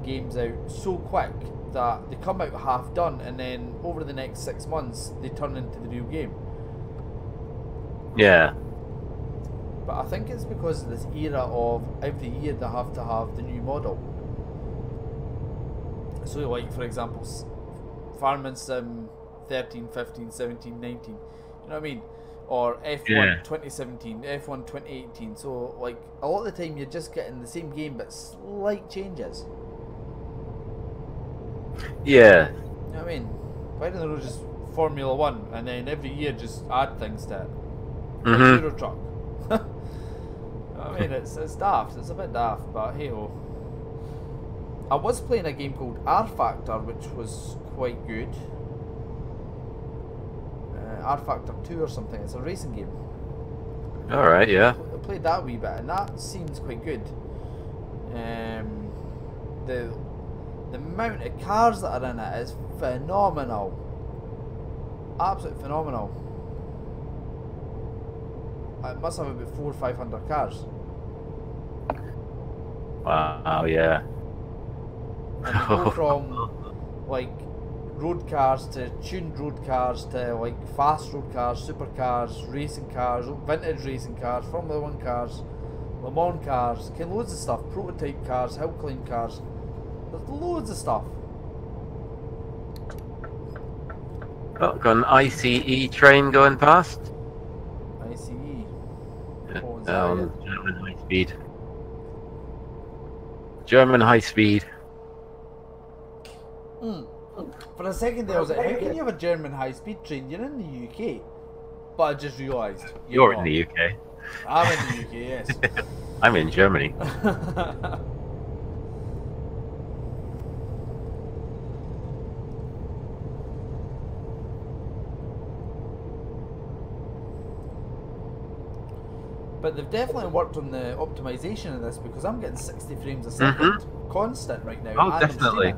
games out so quick that they come out half done, and then over the next 6 months they turn into the real game. Yeah. But I think it's because of this era of every year they have to have the new model. So, like, for example, Farming Sim 13, 15, 17, 19, you know what I mean? Or F1 2017, F1 2018. So, like, a lot of the time you're just getting the same game but slight changes. Yeah. You know what I mean? Why don't they just Formula 1 and then every year just add things to it? Like Euro Truck. You know what I mean? It's daft. It's a bit daft, but hey ho. I was playing a game called R Factor, which was quite good. R Factor 2 or something. It's a racing game. Alright, yeah. I played that a wee bit, and that seems quite good. The amount of cars that are in it is phenomenal. Absolutely phenomenal. It must have about 400 or 500 cars. Wow, yeah. And they go from, like, road cars to tuned road cars to, like, fast road cars, supercars, racing cars, vintage racing cars, Formula 1 cars, Le Mans cars, loads of stuff, prototype cars, hill climb cars. There's loads of stuff. Oh, got an ICE train going past. ICE. German high speed. German high speed. For a second there I was like, how can you have a German high speed train? You're in the UK. But I just realised You're in the UK. I'm in the UK, yes. I'm in Germany. But they've definitely worked on the optimization of this, because I'm getting 60 frames a second constant right now. Oh, definitely.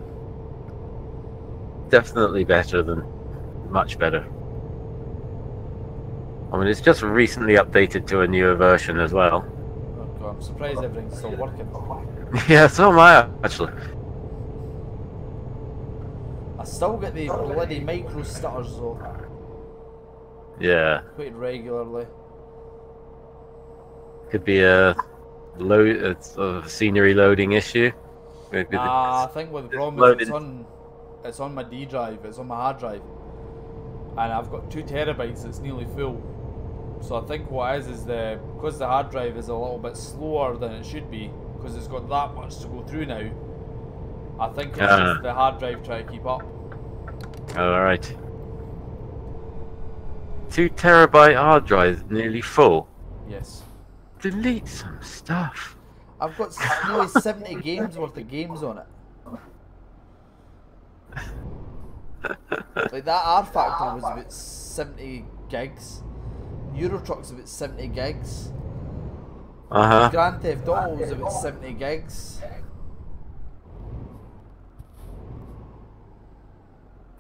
Definitely better than... much better. I mean, it's just recently updated to a newer version as well. Oh God, I'm surprised everything's still working. Yeah, so am I, actually. I still get the bloody micro stutters though. Yeah. Quite regularly. Could be a sort of scenery loading issue. I think what the problem is, it's on my D drive, it's on my hard drive, and I've got 2 terabytes. It's nearly full. So I think what it is because the hard drive is a little bit slower than it should be, because it's got that much to go through now. I think it's just the hard drive trying to keep up. Alright. 2 TB hard drive, nearly full. Yes. Delete some stuff. I've got nearly 70 games worth of games on it. Like that R Factor was about 70 gigs. Euro Truck's about 70 gigs. Grand Theft Auto was about 70 gigs.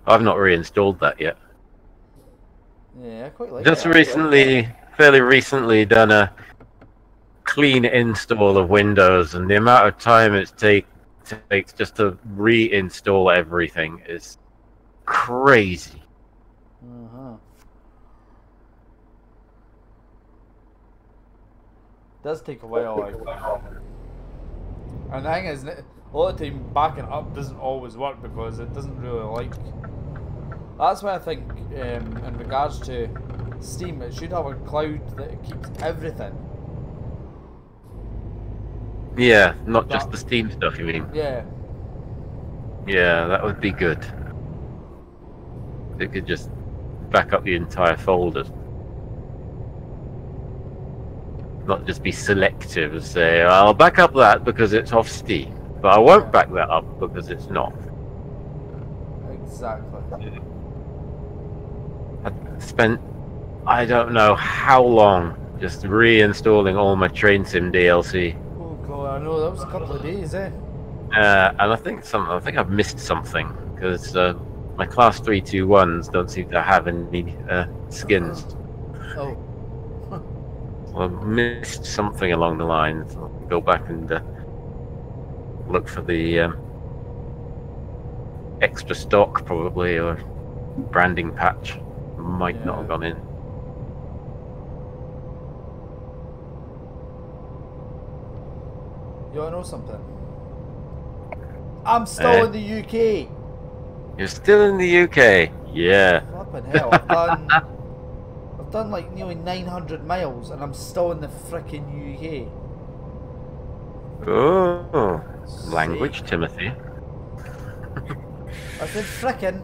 I've not reinstalled that yet. Yeah, I quite like Just it. recently, fairly recently, done a clean install of Windows, and the amount of time it takes just to reinstall everything is crazy. Does take a while, like. And the thing is, a lot of the time backing up doesn't always work because it doesn't really like. That's why I think, in regards to Steam, it should have a cloud that keeps everything. Yeah, not just the Steam stuff, you mean? Yeah. Yeah, that would be good. They could just back up the entire folder. Not just be selective and say, I'll back up that because it's off Steam, but I won't back that up because it's not. Exactly. I spent, I don't know how long, just reinstalling all my Train Sim DLC. Oh god, I know, that was a couple of days, eh? And I think I've missed something because my Class 321s don't seem to have any skins. Oh. Well, I missed something along the lines. I'll go back and look for the extra stock, probably, or branding patch. Might not have gone in. You wanna know something? I'm still in the UK! You're still in the UK? Yeah. Flippin' hell, I've done like nearly 900 miles and I'm still in the frickin' UK. Oh, language, Timothy. I said frickin'.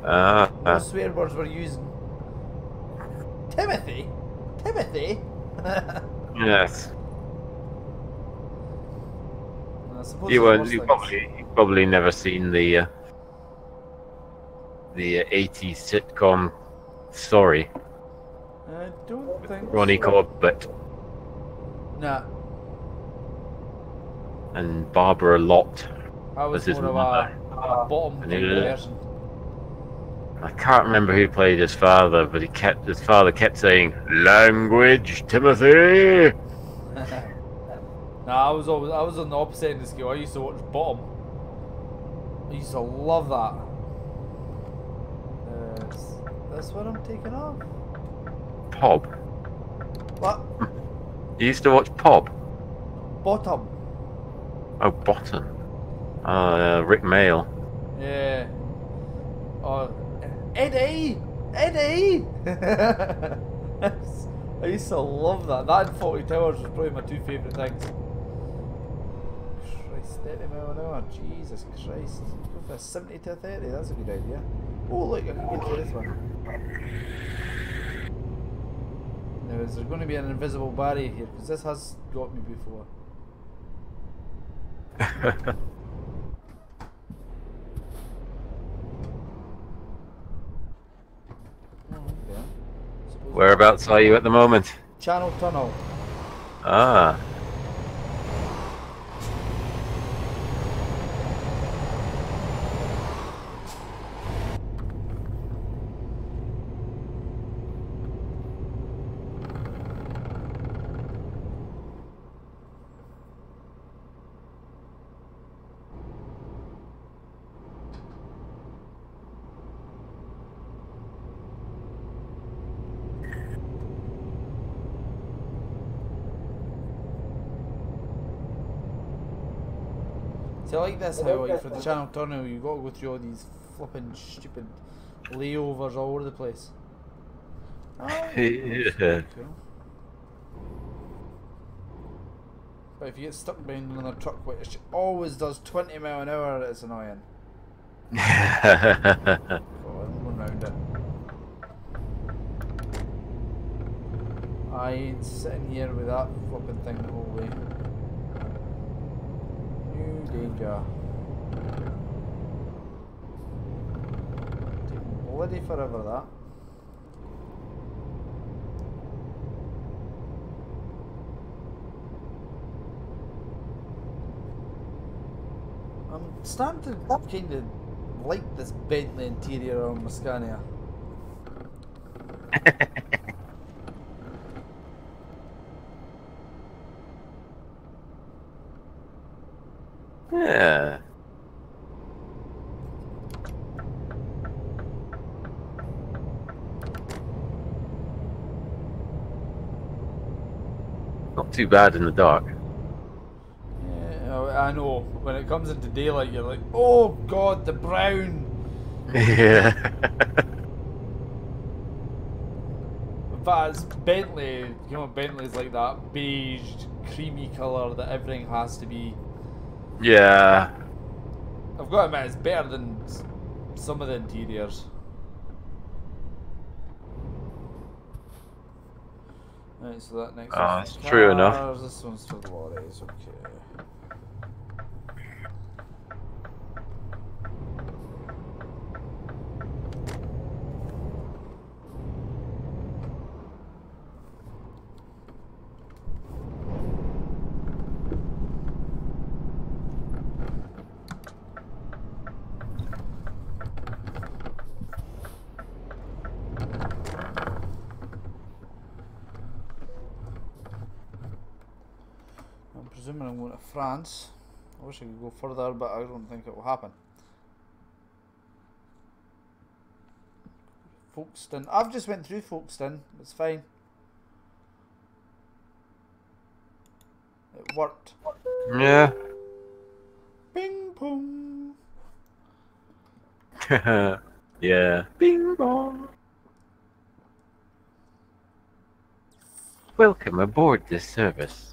No swear words we're using. Timothy? Yes. You've probably never seen the 80s sitcom Sorry. I don't think Ronnie so. Corbett Nah. and Barbara Lott I was his more of mother. a bottom type person. I can't remember who played his father, but his father kept saying, "Language, Timothy." Nah, I was on the opposite end of the scale. I used to watch Bottom. I used to love that. That's what I'm taking off. Pob. What? You used to watch Pob? Bottom. Oh, Bottom. Rick Mail. Yeah. Oh, Eddie! I used to love that. That and 40 Towers was probably my two favourite things. Christ, 30 mile an hour. Jesus Christ. Go for a 70 to a 30, that's a good idea. Oh look, I can get to this one. Now is there going to be an invisible barrier here? Because this has got me before. Whereabouts are you at the moment? Channel Tunnel. Ah. See, I like this how, like, for the Channel Tunnel, you got to go through all these flipping stupid layovers all over the place. Oh, Yeah. cool. But if you get stuck behind another truck, which always does 20 mile an hour, it's annoying. I'm going round it. I ain't sitting here with that fucking thing the whole way. New danger. Taking bloody forever that. I'm starting to kind of like this Bentley interior on my Scania. Yeah. Not too bad in the dark. Yeah, I know. When it comes into daylight, you're like, oh god, the brown. Yeah. But it's Bentley, you know, Bentley's like that beige, creamy colour that everything has to be. Yeah. I've got to admit, it's better than some of the interiors. Right, so that next one's it's true enough. cars, this one's for lorries, okay. I'm presuming I'm going to France. I wish I could go further, but I don't think it will happen. Folkestone. I've just went through Folkestone. It's fine. It worked. Yeah. Bing pong. Yeah. Bing bong. Welcome aboard this service.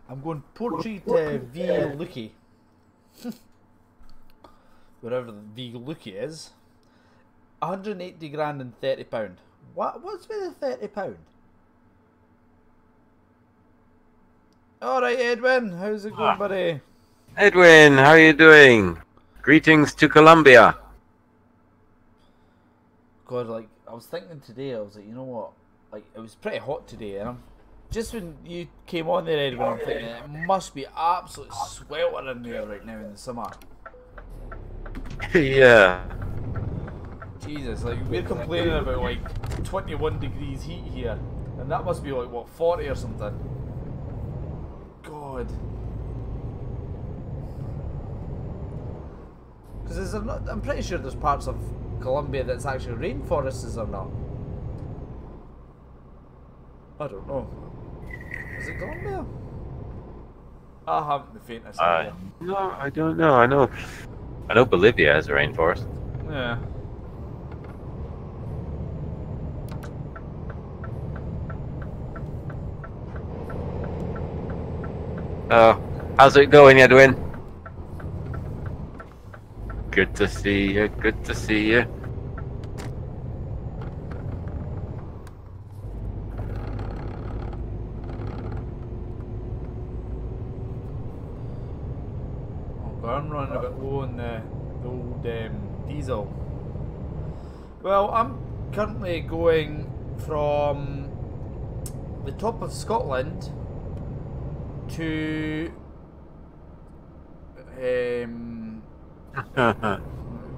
I'm going Portrait V. Lucky. Wherever the V. Lucky is. 180 grand and £30. What's with the £30? Alright, Edwin, how's it going, buddy? Edwin, how are you doing? Greetings to Colombia. God, like, I was thinking today, I was like, you know what? Like, it was pretty hot today, and just when you came on there, Edwin, I'm thinking it must be absolutely sweltering there right now in the summer. Yeah. Jesus, like, we're complaining about like 21 degrees heat here, and that must be like, what, 40 or something? God. Because I'm pretty sure there's parts of Colombia that's actually rainforests, is there not? I don't know. Is it Colombia? I haven't the faintest idea. No, I don't know. I know Bolivia has a rainforest. Yeah. How's it going, Edwin? Good to see you. Good to see you. I'm running a bit low on the old diesel. Well, I'm currently going from the top of Scotland to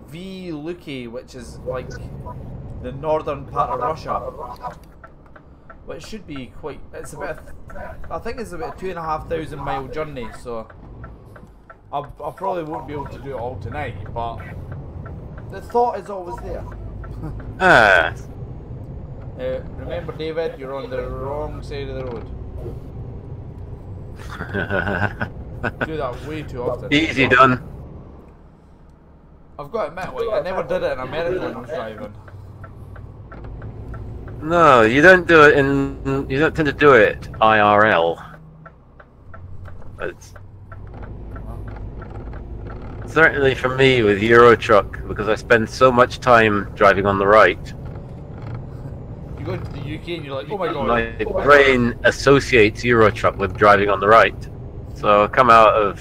V. Luki, which is like the northern part of Russia, which should be quite. It's about. I think it's about a 2,500 mile journey, so I probably won't be able to do it all tonight, but the thought is always there. Remember, David, you're on the wrong side of the road. Do that way too often. Easy done. I've got to admit, like, I never did it in America when I was driving. No, you don't do it you don't tend to do it IRL. It's certainly for me with Euro Truck, because I spend so much time driving on the right. You go to the UK and you're like, oh my god. My brain associates Euro Truck with driving on the right. So I come out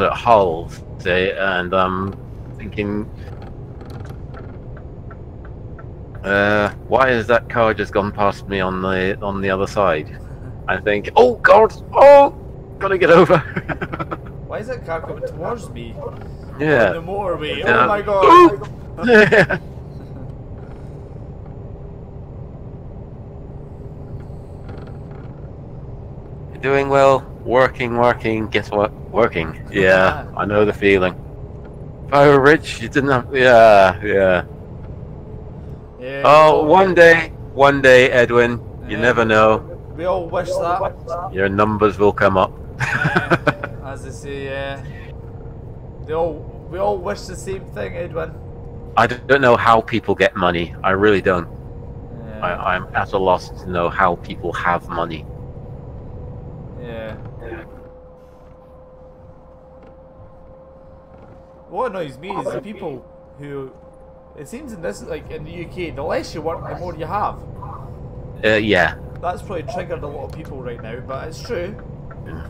at Hull, say, and I'm thinking, why has that car just gone past me on the other side? I think, oh god, oh, gotta get over. Why is that car coming towards me? Yeah. On the motorway. Yeah. Oh my god. Yeah. Doing well, working, guess what? Working. Yeah, I know the feeling. If I were rich, you didn't have, yeah. Oh, one day, Edwin, you never know. We all wish that. Your numbers will come up. As they say, yeah. We all wish the same thing, Edwin. I don't know how people get money. I really don't. Yeah. I'm at a loss to know how people have money. Yeah. What annoys me is the people who, it seems in this, like in the UK, the less you work, the more you have. Yeah. That's probably triggered a lot of people right now, but it's true. Yeah.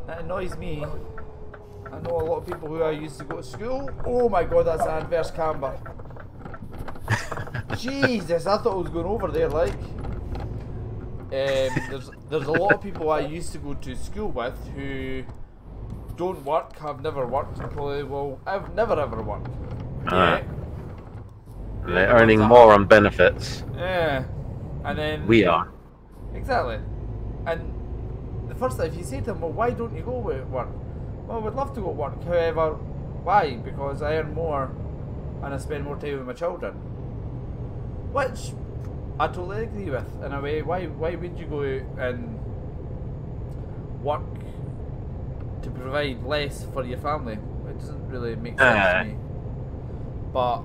It annoys me. I know a lot of people who I used to go to school. Oh my god, that's an adverse camber. Jesus, I thought I was going over there, like. There's a lot of people I used to go to school with who don't work, have never worked, and probably will I've never ever worked. Yeah. They're earning more on benefits. Yeah. And then we are. Exactly. And the first thing, if you say to them, well, why don't you go to work? Well, I would love to go to work, however, why? Because I earn more and I spend more time with my children. Which I totally agree with, in a way. Why would you go out and work to provide less for your family? It doesn't really make sense to me. But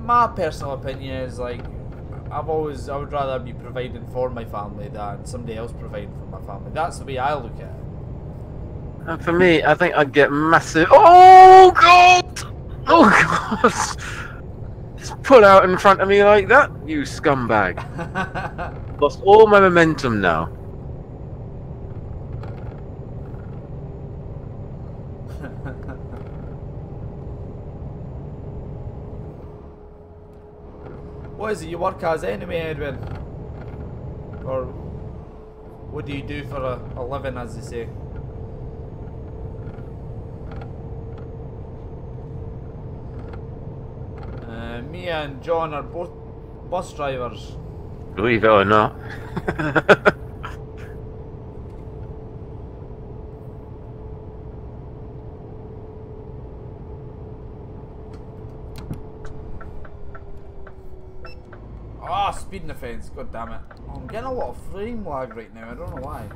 my personal opinion is, like, I would rather be providing for my family than somebody else providing for my family. That's the way I look at it. And for me, I think I'd get massive. Oh god! Oh god! Just put out in front of me like that, you scumbag! Lost all my momentum now. What is it you work as anyway, Edwin? Or what do you do for a living, as they say? Me and John are both bus drivers. Believe it or not. Ah, speeding offence, god damn it. Oh, I'm getting a lot of frame lag right now, I don't know why.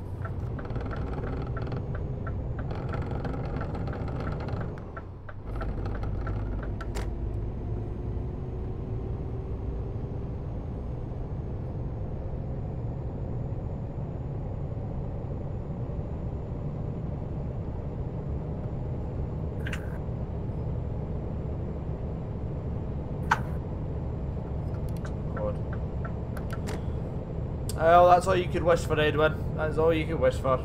Well, that's all you could wish for, Edwin. That's all you could wish for.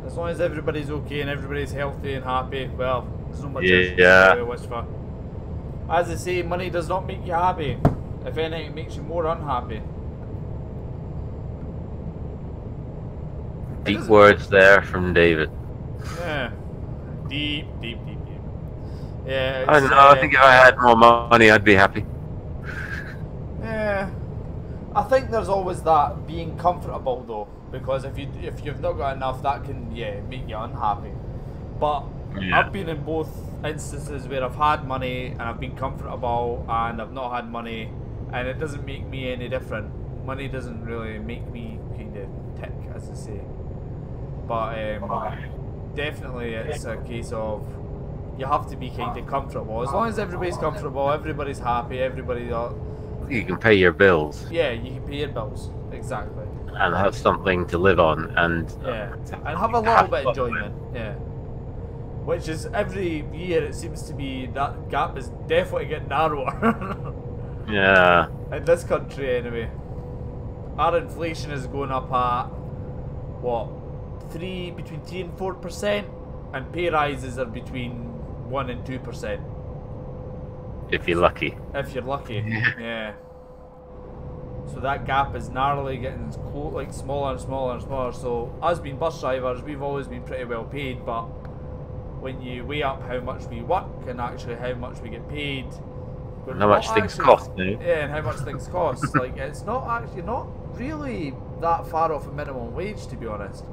As long as everybody's okay and everybody's healthy and happy, well, there's not much else you can really wish for. As they say, money does not make you happy. If anything, it makes you more unhappy. Deep words there from David. Yeah. Deep. Yeah. I don't know, I think if I had more money, I'd be happy. Yeah. I think there's always that being comfortable though, because if you've not got enough, that can make you unhappy. But I've been in both instances where I've had money and I've been comfortable, and I've not had money, and it doesn't make me any different. Money doesn't really make me kind of tick, as they say. But definitely it's a case of you have to be kind of comfortable. As long as everybody's comfortable, everybody's happy, everybody. You can pay your bills. Yeah, you can pay your bills. Exactly. and have something to live on, and and have a little bit of enjoyment. Yeah. Which is every year it seems to be that gap is definitely getting narrower. Yeah. In this country, anyway. Our inflation is going up at what, between 3 and 4%, and pay rises are between 1 and 2%. If you're lucky. If you're lucky, yeah. So that gap is narrowly getting like smaller and smaller and smaller. So us being bus drivers, we've always been pretty well paid, but when you weigh up how much we work and actually how much we get paid, and how much things cost, yeah, and how much things cost, like it's not really that far off a minimum wage, to be honest.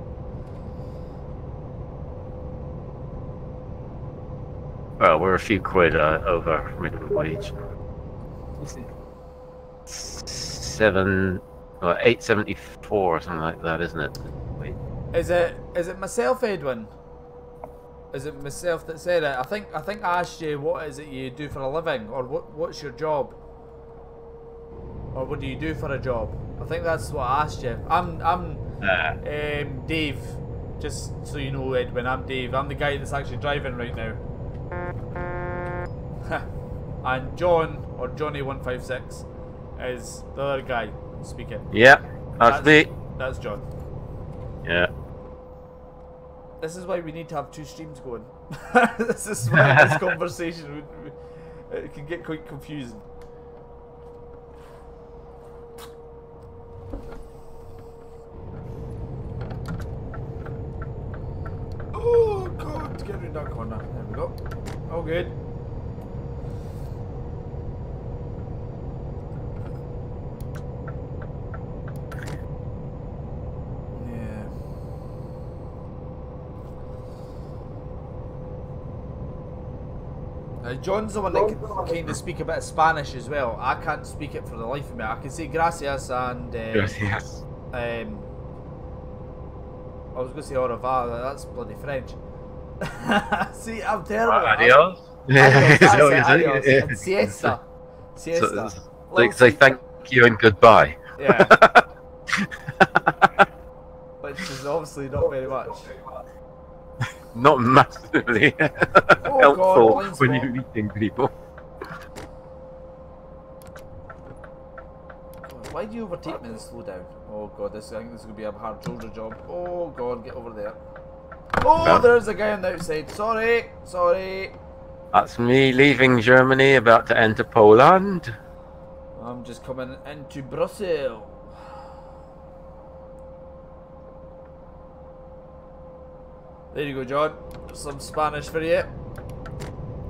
Well, we're a few quid over minimum wage. 8.74 or something like that, isn't it? Wait. Is it myself, Edwin? Is it myself that said it? I think I asked you what is it you do for a living, or what's your job, or what do you do for a job? I think that's what I asked you. I'm Dave. Just so you know, Edwin, I'm Dave. I'm the guy that's actually driving right now. And John, or JonE156, is the other guy speaking. Yeah, that's me. That's John. Yeah. This is why we need to have 2 streams going. This is why this conversation it can get quite confusing. Oh god, get in that corner. There we go. Oh good. John's the one that can kind of speak a bit of Spanish as well. I can't speak it for the life of me. I can say gracias and gracias. I was going to say au revoir. That's bloody French. See, I'm terrible. Adios. Adios. And siesta. Siesta. So say thank you and goodbye. Yeah. Which is obviously not very much. Not massively helpful when you're meeting people. Why do you overtake me and slow down? Oh god, I think this is going to be a hard shoulder job. Oh god, get over there. Oh, there's a guy on the outside. Sorry. That's me leaving Germany, about to enter Poland. I'm just coming into Brussels. There you go, John. Some Spanish for you.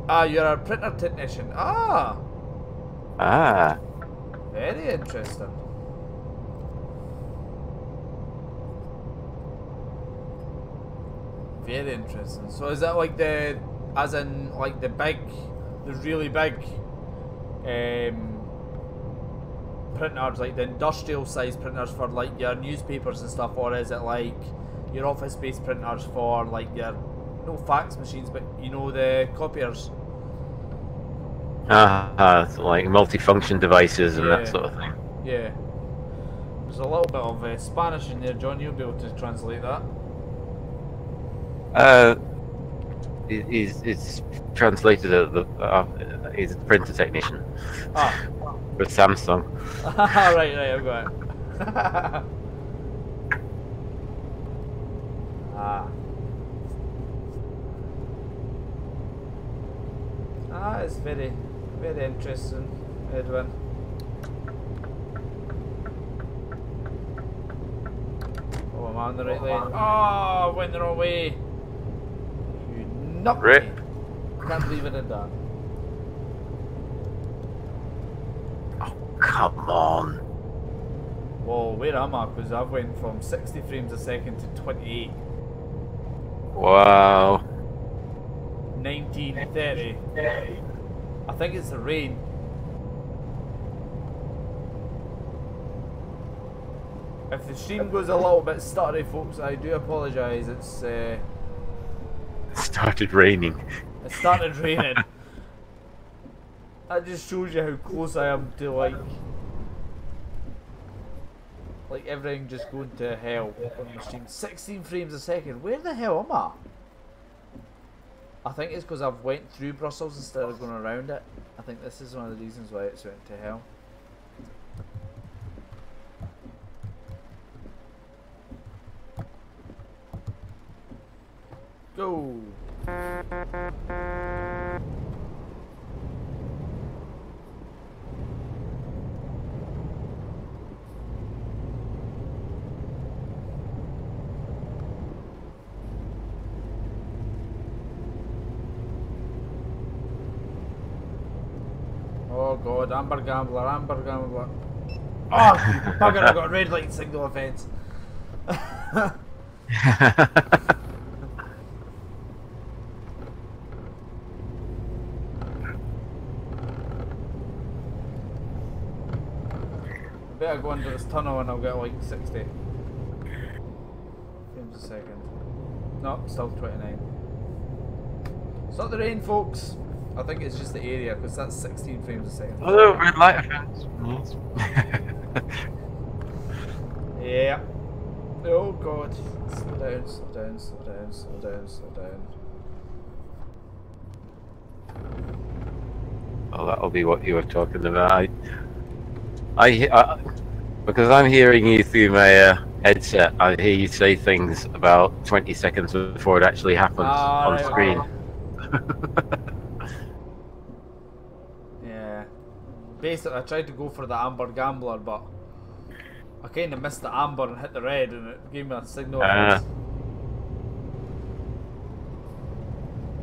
Ah, you're a printer technician. Ah. Very interesting. Very interesting. So is that like the, as in like the really big printers, like the industrial size printers for like your newspapers and stuff, or is it like your office space printers for like your, no fax machines, but you know, the copiers? So like multifunction devices and that sort of thing. Yeah. There's a little bit of Spanish in there, John. You'll be able to translate that. It's translated at the. He's a printer technician. Ah. With Samsung. right, I've got it. It's very, very interesting, Edwin. Oh, I'm on the right lane. Oh, went the wrong way. You knocked me. I can't believe I did that. Oh, come on. Whoa, where am I? Because I've went from 60 frames a second to 28. Wow. 1930. I think it's the rain. If the stream goes a little bit stuttery, folks, I do apologise. It's It started raining. It started raining. That just shows you how close I am to like Like everything just going to hell on the stream. 16 frames a second. Where the hell am I? I think it's because I've went through Brussels instead of going around it. I think this is one of the reasons why it's went to hell. Go! Oh god, Amber Gambler, Amber Gambler. Oh, bugger, I got a red light signal offence. Better go into this tunnel and I'll get like 60 frames a second. No, still 29. It's not the rain, folks. I think it's just the area because that's 16 frames a second. Oh, red light offense. Yeah. Oh god. Slow down, slow down, slow down, slow down, slow down. Oh, that'll be what you were talking about. Because I'm hearing you through my headset, I hear you say things about 20 seconds before it actually happens on screen. Yeah. Basically, I tried to go for the Amber Gambler, but I kind of missed the amber and hit the red, and it gave me a signal.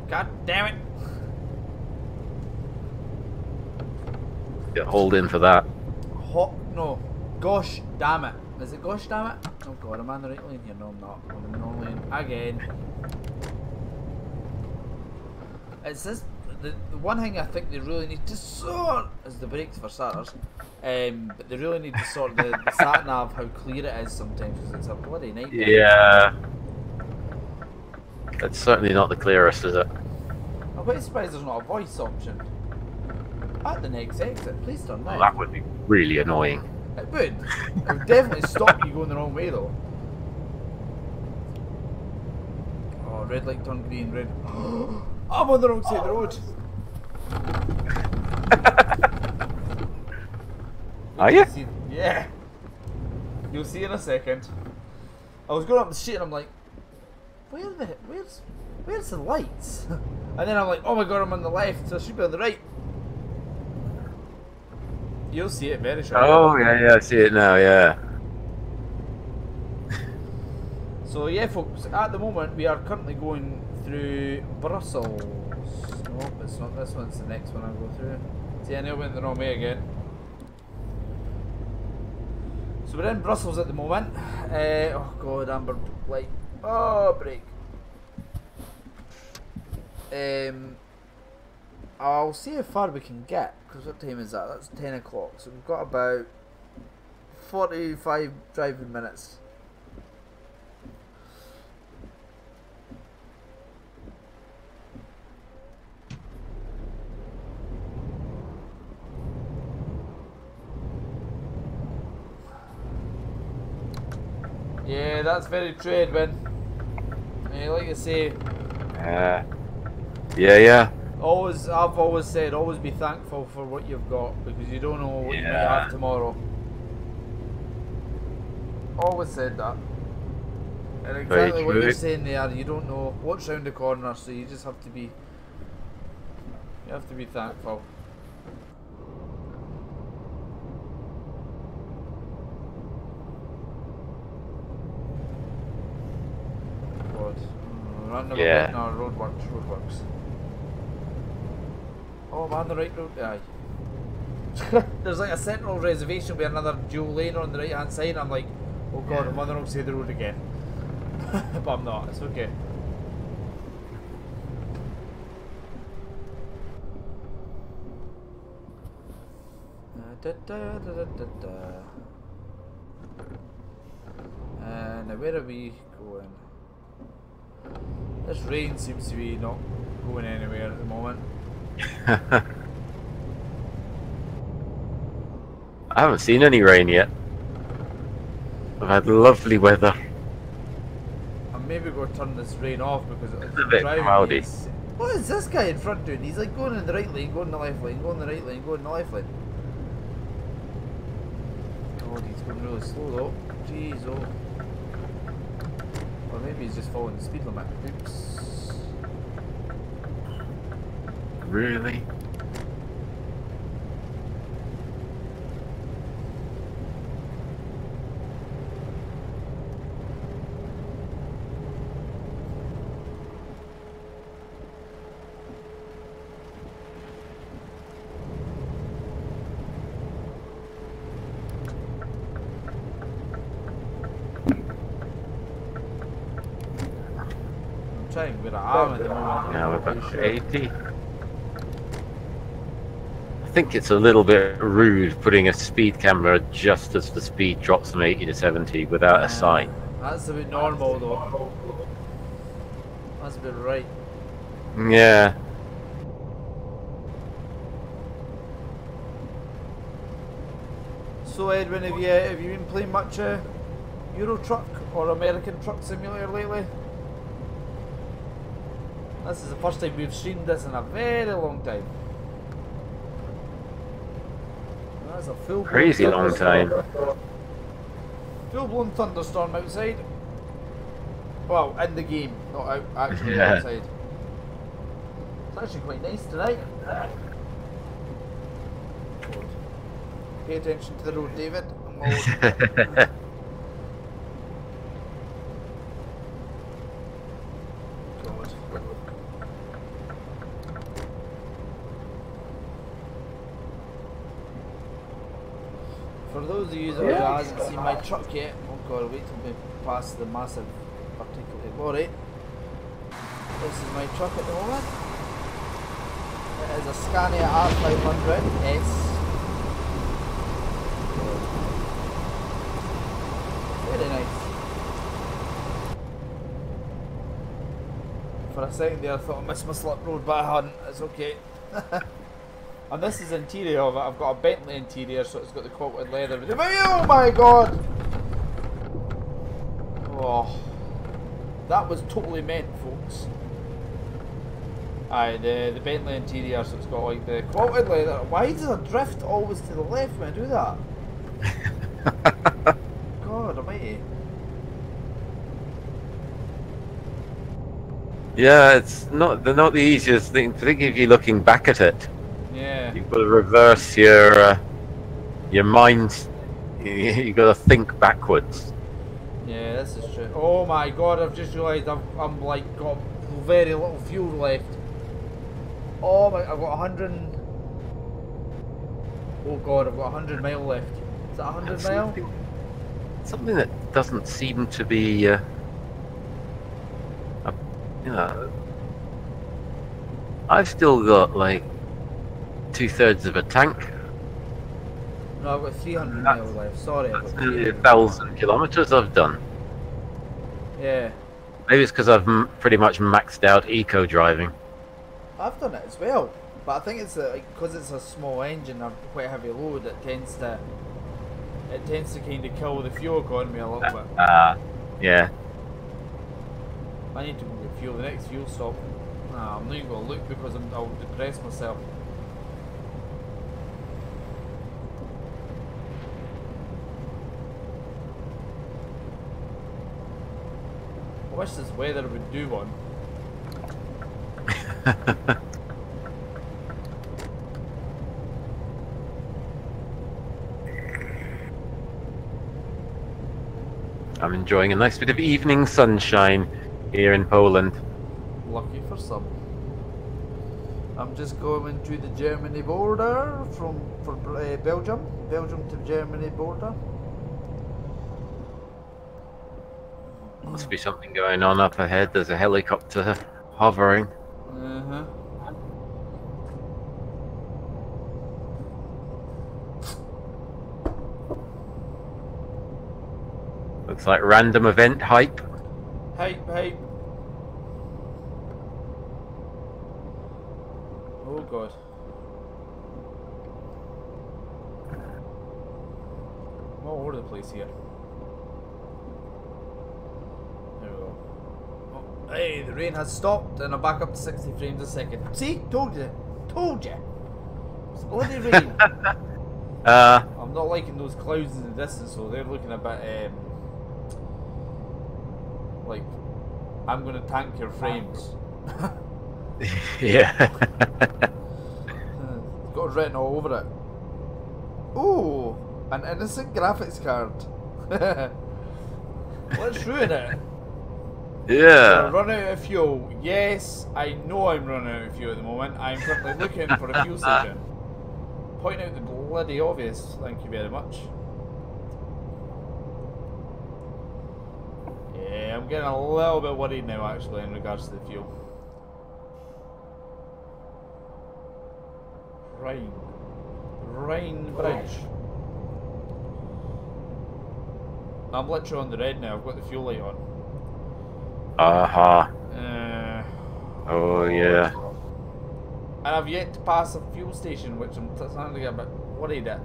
God damn it! Get hold in for that. No. Gosh damn it. Is it gosh damn it? Oh god, am I in the right lane here? No, I'm not. I'm in the wrong lane again. It's this. The one thing I think they really need to sort is the brakes for starters. But they really need to sort the sat nav, how clear it is sometimes, because it's a bloody nightmare. Yeah. It's certainly not the clearest, is it? I'm quite surprised there's not a voice option. At the next exit, please turn right. Well, that would be really annoying. It would. It would definitely stop you going the wrong way though. Oh, red light turned green, red. I'm on the wrong side of the road. Are you? Yeah. You'll see in a second. I was going up the street and I'm like, where's the lights? And then I'm like, oh my god, I'm on the left, so I should be on the right. You'll see it very shortly. Oh yeah, I see it now. Yeah. So yeah, folks. At the moment, we are currently going through Brussels. Nope, it's not this one. It's the next one I'll go through. See, I nearly went the wrong way again. So we're in Brussels at the moment. Oh god, amber light. Oh, brake. I'll see how far we can get, because what time is that? That's 10 o'clock, so we've got about 45 driving minutes. Yeah, that's very true, Edwin. Like I say, yeah. I've always said, always be thankful for what you've got, because you don't know what you might have tomorrow. Always said that. And exactly what you're saying there, you don't know what's round the corner, so you just have to be, thankful. God. Yeah. No, roadworks. Oh, I'm on the right road. Aye. There's like a central reservation with another dual lane on the right hand side. I'm like, oh god, I'm on the wrong side of the road again. But I'm not, it's okay. Now where are we going? This rain seems to be not going anywhere at the moment. I haven't seen any rain yet. I've had lovely weather. I'm maybe going to turn this rain off because It's it's a bit driving cloudy. me. What is this guy in front doing? He's like going in the right lane, going in the left lane, going in the right lane, going in the left lane. God, he's going really slow though. Jeez, oh. Or maybe he's just following the speed limit. Oops. Really? I'm trying with an arm at the moment. Now we're back to 80. I think it's a little bit rude putting a speed camera just as the speed drops from 80 to 70 without a sign. That's a bit normal though. That's a bit right. Yeah. So Edwin, have you been playing much Euro Truck or American Truck Simulator lately? This is the first time we've streamed this in a very long time. That's a full Crazy long time. Full blown thunderstorm outside. Well, in the game, not out actually Yeah. outside. It's actually quite nice tonight. Pay attention to the road, David. I'm all... God. For those of you that hasn't seen my truck yet, oh god, wait till we pass the massive particulate lorry. This is my truck at the moment. It is a Scania R500S. Very nice. For a second there I thought I missed my slip road, but I hadn't. It's okay. And this is the interior of it. I've got a Bentley interior, so it's got the quilted leather. Oh my god! Oh, that was totally meant, folks. Aye, the Bentley interior, so it's got like the quilted leather. Why does it drift always to the left when I do that? God almighty. Yeah, they're not the easiest thing, particularly if you're looking back at it. Yeah. You've got to reverse your mind. You've got to think backwards. Yeah, this is true. Oh my god, I've just realised I'm like got very little fuel left. Oh my, I've got 100. Oh god, I've got 100 mile left. Is that 100 mile? Something that doesn't seem to be, you know, I've still got like 2/3 of a tank. No, I've got 300 mile left. Sorry, I've That's got nearly 300. 1,000 kilometers I've done. Yeah, Maybe it's because I've pretty much maxed out eco driving. I've done it as well. But I think it's because it's a small engine or quite a heavy load. It tends to kind of kill the fuel economy a little bit. Yeah. I need to go get fuel. The next fuel stop. Nah, I'm not even gonna look because I'll depress myself. I wish this weather would do one. I'm enjoying a nice bit of evening sunshine here in Poland. Lucky for some. I'm just going to the Germany border from Belgium to Germany border. Must be something going on up ahead. There's a helicopter hovering. Uh-huh. Looks like random event hype. Hype. Oh god. I'm all over the place here. Hey, the rain has stopped and I'm back up to 60 frames a second. See? Told you. Told you. It's bloody rain. I'm not liking those clouds in the distance, so they're looking a bit, like, I'm gonna tank your frames. Yeah. It's got written all over it. Ooh, an innocent graphics card. Let's ruin it. Yeah. Run out of fuel. Yes, I know I'm running out of fuel at the moment. I'm currently looking for a fuel station. Point out the bloody obvious. Thank you very much. Yeah, I'm getting a little bit worried now actually in regards to the fuel. Rhine Bridge. I'm literally on the red now. I've got the fuel light on. Oh yeah. And I've yet to pass a fuel station, which I'm starting to get a bit worried at.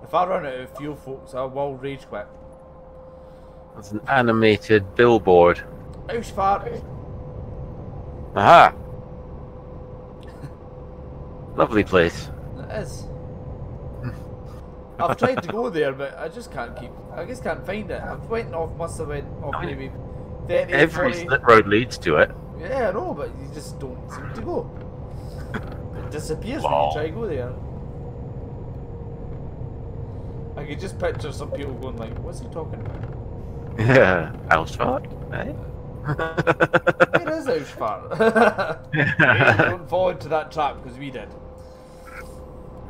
If I run out of fuel, folks, I will rage quit. That's an animated billboard. Ausfahrt. Aha! Lovely place. It is. I've tried to go there, but I just can't find it. I've went off, must have went off maybe 30, Every 40. slip road leads to it. Yeah, I know, but you just don't seem to go. It disappears when you try to go there. I could just picture some people going like, what's he talking about? Yeah. Ausfahrt, eh? Where is Ausfahrt? Don't fall into that trap, because we did.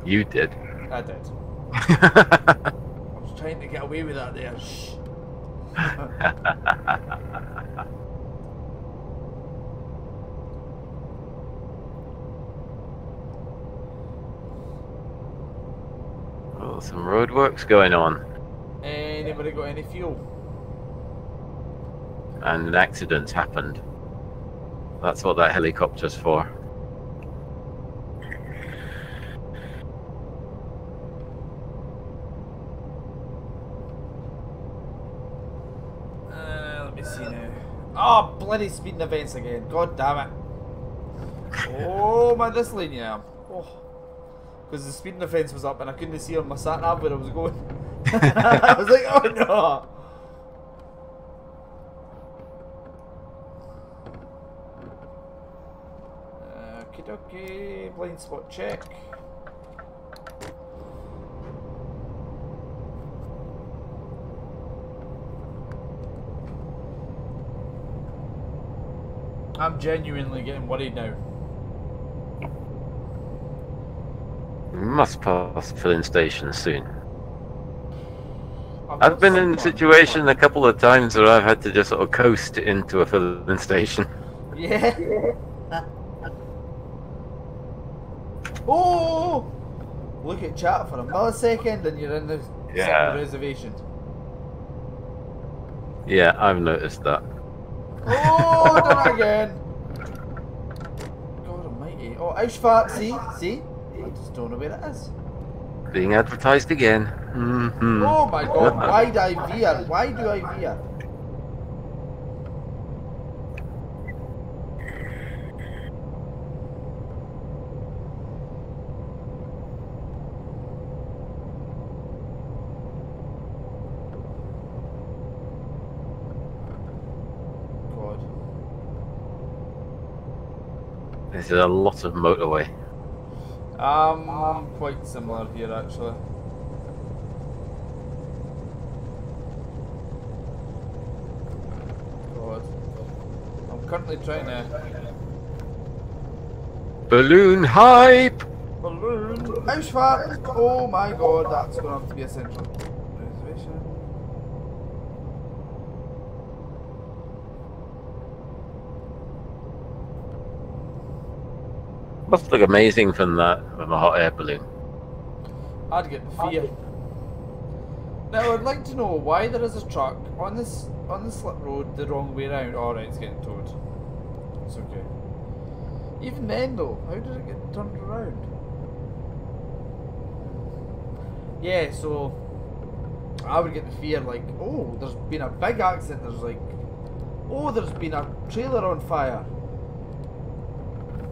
You did. I did. I was trying to get away with that there. Shh. Well, some roadworks going on. Anybody got any fuel? And an accident happened. That's what that helicopter's for. Let me see now. Oh, bloody speeding events again. God damn it. Oh, man, this lane, yeah. Oh. Because the speeding offence was up and I couldn't see on my sat nav where I was going. I was like, oh no. Okie dokie, blind spot check. I'm genuinely getting worried now. We must pass filling station soon. I've been in a situation a couple of times where I've had to just sort of coast into a filling station. Yeah. Oh! Look at chat for a millisecond and you're in the reservation. Yeah, I've noticed that. Oh, done it again! God almighty. Oh, Ausfahrt, see? I just don't know where it is. Being advertised again. Mm-hmm. Oh my god, why do I veer? Why do I veer? God. There's a lot of motorway. Quite similar here actually. God. I'm currently trying to... Balloon hype! Balloon! Ausfahrt! Oh my god, that's going to have to be a central reservation. Must look amazing from that, from a hot air balloon. I'd get the fear. Now I'd like to know why there is a truck on this slip road the wrong way around. Alright, it's getting towed. It's okay. Even then though, how did it get turned around? Yeah, so I would get the fear like, oh, there's been a big accident, there's like, oh, there's been a trailer on fire.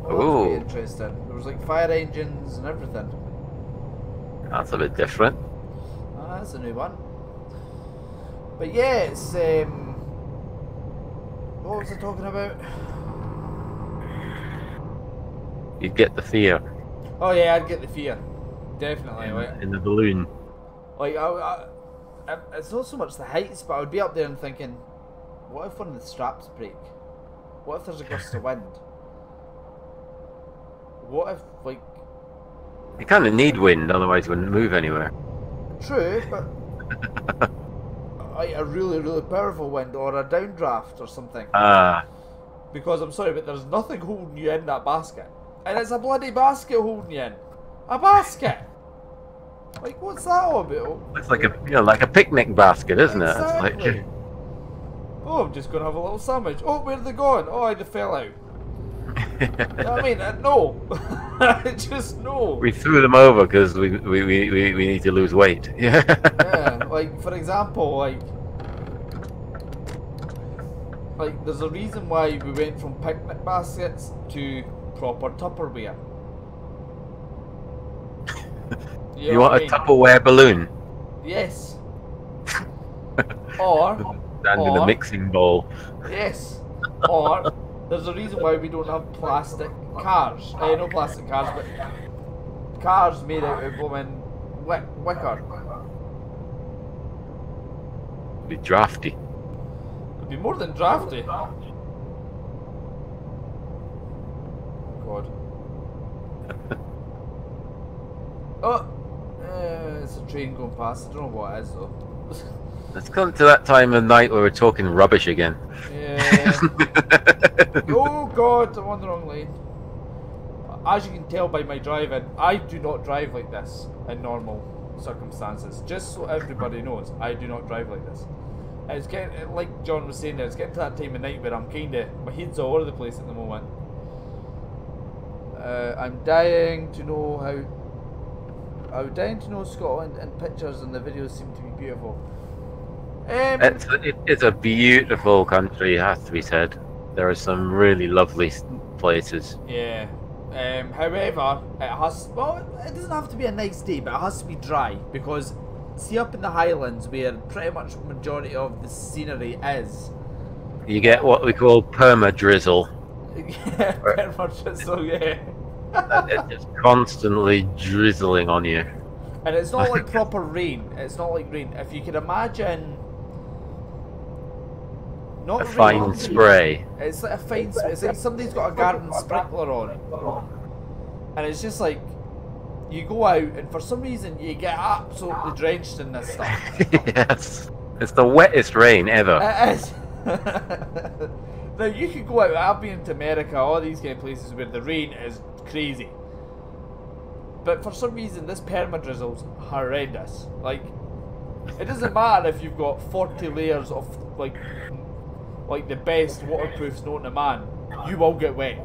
Oh, that's really interesting. There was like fire engines and everything. That's a bit different. Ah, that's a new one. But yeah, it's what was I talking about? You'd get the fear. Oh yeah, I'd get the fear. Definitely. In the balloon. Like, it's not so much the heights, but I would be up there and thinking, what if one of the straps break? What if there's a gust of wind? What if, like... You kind of need wind, otherwise you wouldn't move anywhere. True, but... like a really, really powerful wind, or a downdraft or something. Because, I'm sorry, but there's nothing holding you in that basket. And it's a bloody basket holding you in. A basket! Like, what's that all about? It's like a, like a picnic basket, isn't Exactly. it? It's like... Oh, I'm just going to have a little sandwich. Oh, where are they going? Oh, they fell out. You know what I mean? No. Just no. We threw them over because we need to lose weight. Yeah. Yeah, like, for example, like, there's a reason why we went from picnic baskets to proper Tupperware. You want a Tupperware balloon? Yes. Or Stand in a mixing bowl. Yes. Or there's a reason why we don't have plastic cars. No plastic cars, but cars made out of blooming wicker. It'd be drafty. It'd be more than drafty. God. Oh, it's a train going past. I don't know what it is though. Let's come to that time of night where we're talking rubbish again. Yeah. Oh God, I'm on the wrong lane. As you can tell by my driving, I do not drive like this in normal circumstances. Just so everybody knows, I do not drive like this. And it's getting, like John was saying there, it's getting to that time of night where I'm kinda, my head's all over the place at the moment. I'm dying to know I'm dying to know Scotland, and pictures and the videos seem to be beautiful. It's a beautiful country, it has to be said. There are some really lovely places. Yeah. However, it doesn't have to be a nice day, but it has to be dry, because see up in the Highlands where pretty much majority of the scenery is, you get what we call perma-drizzle. yeah, perma-drizzle, yeah. It's just constantly drizzling on you. And it's not like proper rain. It's not like rain. If you could imagine, not a fine spray. It's like a fine spray. It's like somebody's got a garden sprinkler on, and it's just like you go out, and for some reason you get absolutely drenched in this stuff. Yes, it's the wettest rain ever. It is. Now you could go out. I've been to America, all these kind of places where the rain is crazy. But for some reason, this perma-drizzle's horrendous. Like, it doesn't matter if you've got 40 layers of, like the best waterproofs known to man, you will get wet.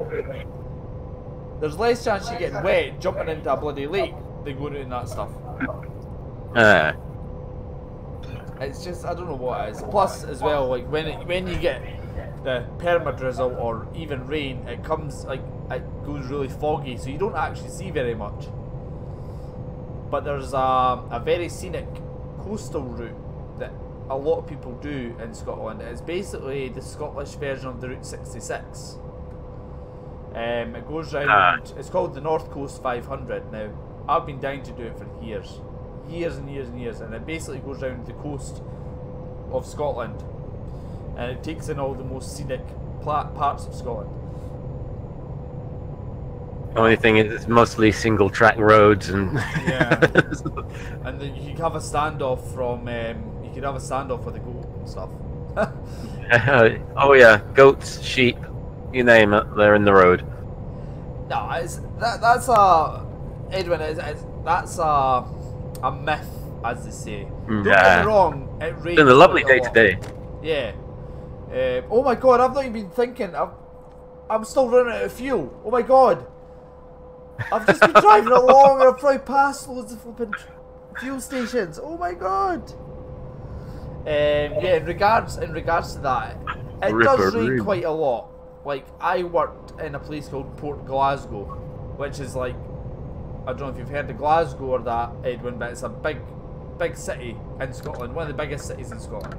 There's less chance you getting wet jumping into a bloody lake than going out in that stuff. It's just, I don't know what it is. Plus, as well, like, when you get the perma-drizzle or even rain, it comes, like, it goes really foggy, so you don't actually see very much. But there's a very scenic coastal route that a lot of people do in Scotland. It's basically the Scottish version of the Route 66. It goes round, it's called the North Coast 500. Now, I've been dying to do it for years. Years and years and years. And it basically goes round the coast of Scotland. And it takes in all the most scenic parts of Scotland. The only thing is, it's mostly single track roads and yeah. And then you could have a standoff from with a goat and stuff. Oh yeah, goats, sheep, you name it, they're in the road. No, that's a myth, as they say. Don't get me wrong, it rains. It's been a lovely day today. Yeah. Oh my God, I've not even been thinking. I'm still running out of fuel. Oh my god. I've just been driving along and I've probably passed loads of flipping fuel stations. Oh my god. Yeah, in regards to that, it does rain quite a lot. Like, I worked in a place called Port Glasgow, which is like, I don't know if you've heard of Glasgow or that, Edwin, but it's a big city in Scotland, one of the biggest cities in Scotland.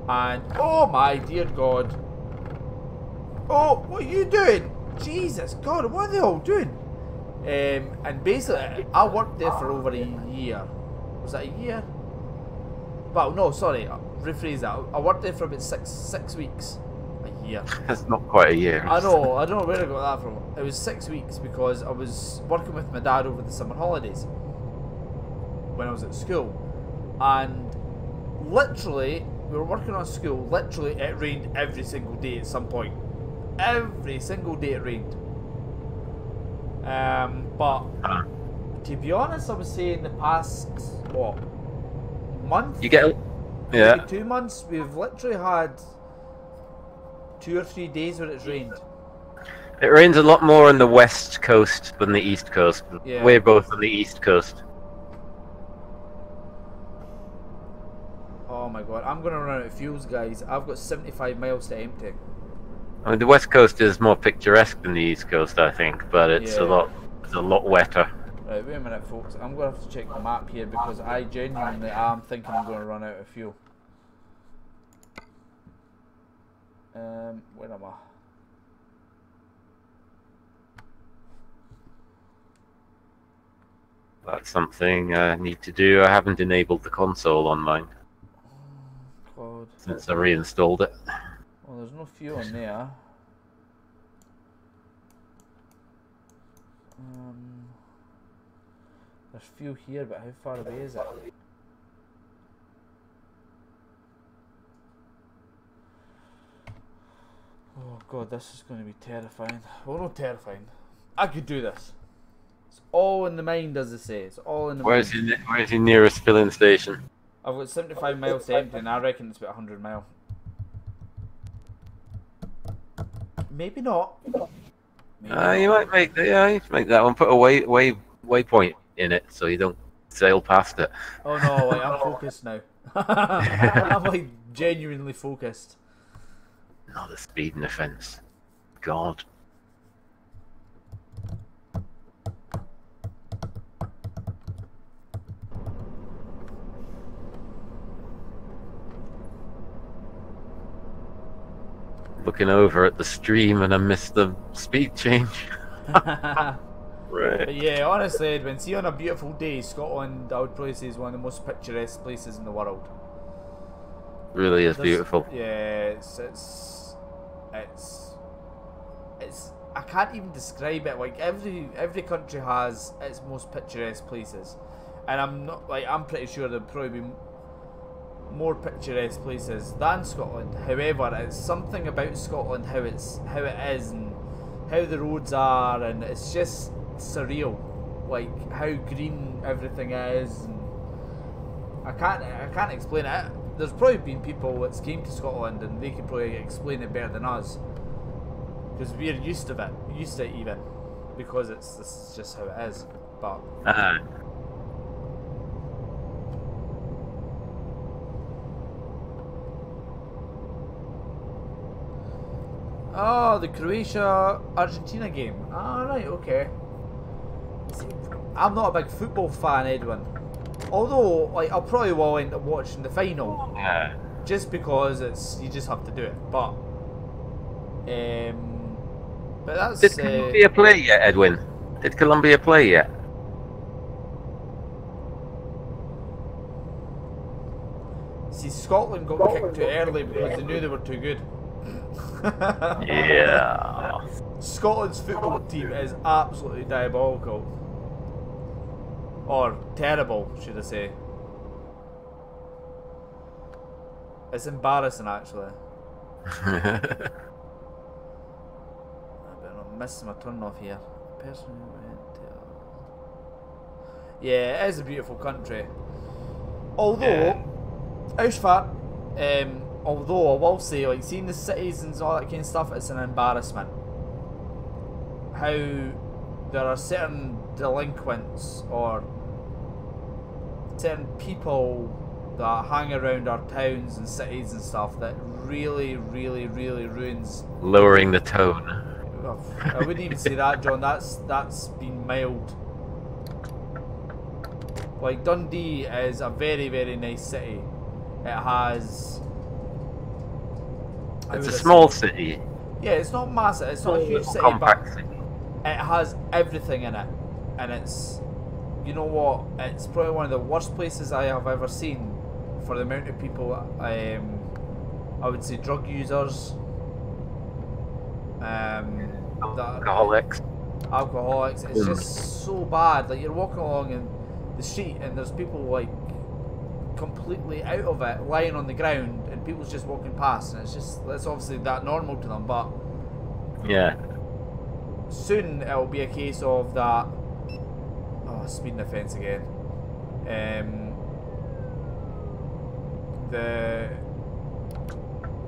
And, oh my dear god. Oh, what are you doing? Jesus God, what are they all doing? And basically, I worked there for over a year. Was that a year? Well, no, sorry, rephrase that. I worked there for about six weeks. A year. That's not quite a year. I know, I don't know where I got that from. It was 6 weeks because I was working with my dad over the summer holidays when I was at school. And literally, we were working on school, literally it rained every single day at some point. Every single day it rained. But to be honest, I would say in the past, what, month? You get, yeah. 2 months, we've literally had 2 or 3 days where it's rained. It rains a lot more on the west coast than the east coast. Yeah. We're both on the east coast. Oh my god, I'm gonna run out of fuels, guys. I've got 75 miles to empty. I mean, the west coast is more picturesque than the east coast, I think, but it's a lot wetter. Right, wait a minute, folks. I'm gonna have to check the map here because I genuinely am thinking I'm gonna run out of fuel. Where am I? That's something I need to do. I haven't enabled the console on mine. God. Since I reinstalled it. Well, there's no fuel in there. There's fuel here, but how far away is it? Oh god, this is going to be terrifying. Well, not terrifying. I could do this. It's all in the mind, as they say. It's all in the mind. Where's your nearest filling station? I've got 75 miles to empty, and I reckon it's about 100 mile. Maybe not. Maybe You might make that one. Put a waypoint in it so you don't sail past it. Oh no, like, I'm focused now. I'm like genuinely focused. Not a speeding offence. God. Looking over at the stream and I missed the speed change. Right. But yeah, honestly, Edwin, see on a beautiful day, Scotland, I would probably say is one of the most picturesque places in the world. Really is beautiful. Yeah, it's I can't even describe it. Like every country has its most picturesque places, and I'm pretty sure there'll probably be more picturesque places than Scotland. However, it's something about Scotland, how it is, and how the roads are, and it's just surreal. Like how green everything is, and I can't explain it. There's probably been people that's came to Scotland and they can probably explain it better than us, because we're used to it even, because this is just how it is. But oh, the Croatia-Argentina game. Ah, right, okay. See, I'm not a big football fan, Edwin. Although, like, I'll probably will end up watching the final. Yeah. Just because you just have to do it. But that's... Did Colombia play yet, Edwin? Did Colombia play yet? See, Scotland got kicked too early because they knew they were too good. Yeah. Scotland's football team is absolutely diabolical. Or terrible, should I say. It's embarrassing, actually. I better not miss my turn off here. Yeah, it is a beautiful country. Although, although I will say, like, seeing the cities and all that kind of stuff, it's an embarrassment. how there are certain delinquents or certain people that hang around our towns and cities and stuff that really ruins. Lowering the tone. I wouldn't even say that, John. That's been mild. Like, Dundee is a very nice city. It has... It's a small city. Yeah, it's not massive. It's not a huge city, Compact but city. it has everything in it. And it's... You know what? It's probably one of the worst places I have ever seen for the amount of people, I would say drug users, Alcoholics. It's just so bad. Like, you're walking along in the street and there's people like completely out of it, lying on the ground, and people's just walking past, and it's obviously that normal to them. But yeah, soon it'll be a case of that. Oh, speeding offence again.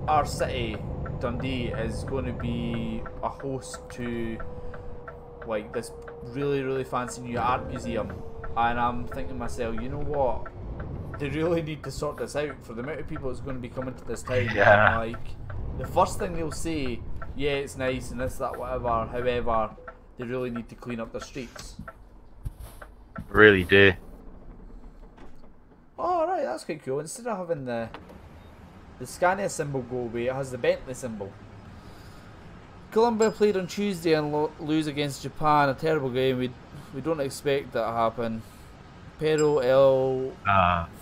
Our city, Dundee, is going to be a host to like this really fancy new art museum, and I'm thinking to myself, you know what? They really need to sort this out for the amount of people that's going to be coming to this town. Yeah. And, like, the first thing they'll say, yeah, it's nice and this, that, whatever. However, they really need to clean up their streets. Really do. Oh, right, that's quite cool. Instead of having the Scania symbol go away, it has the Bentley symbol. Colombia played on Tuesday and lose against Japan. A terrible game. We don't expect that to happen. Pero el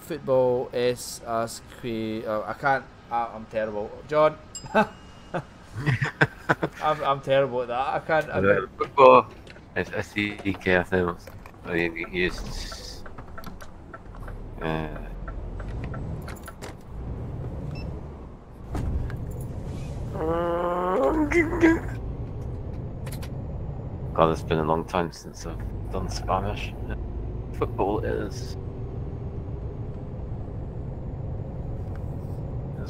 football es asque. I can't. I'm terrible, John. I'm terrible at that. I can't. Football es así que hacemos. Yes. God, it's been a long time since I've done Spanish. Football is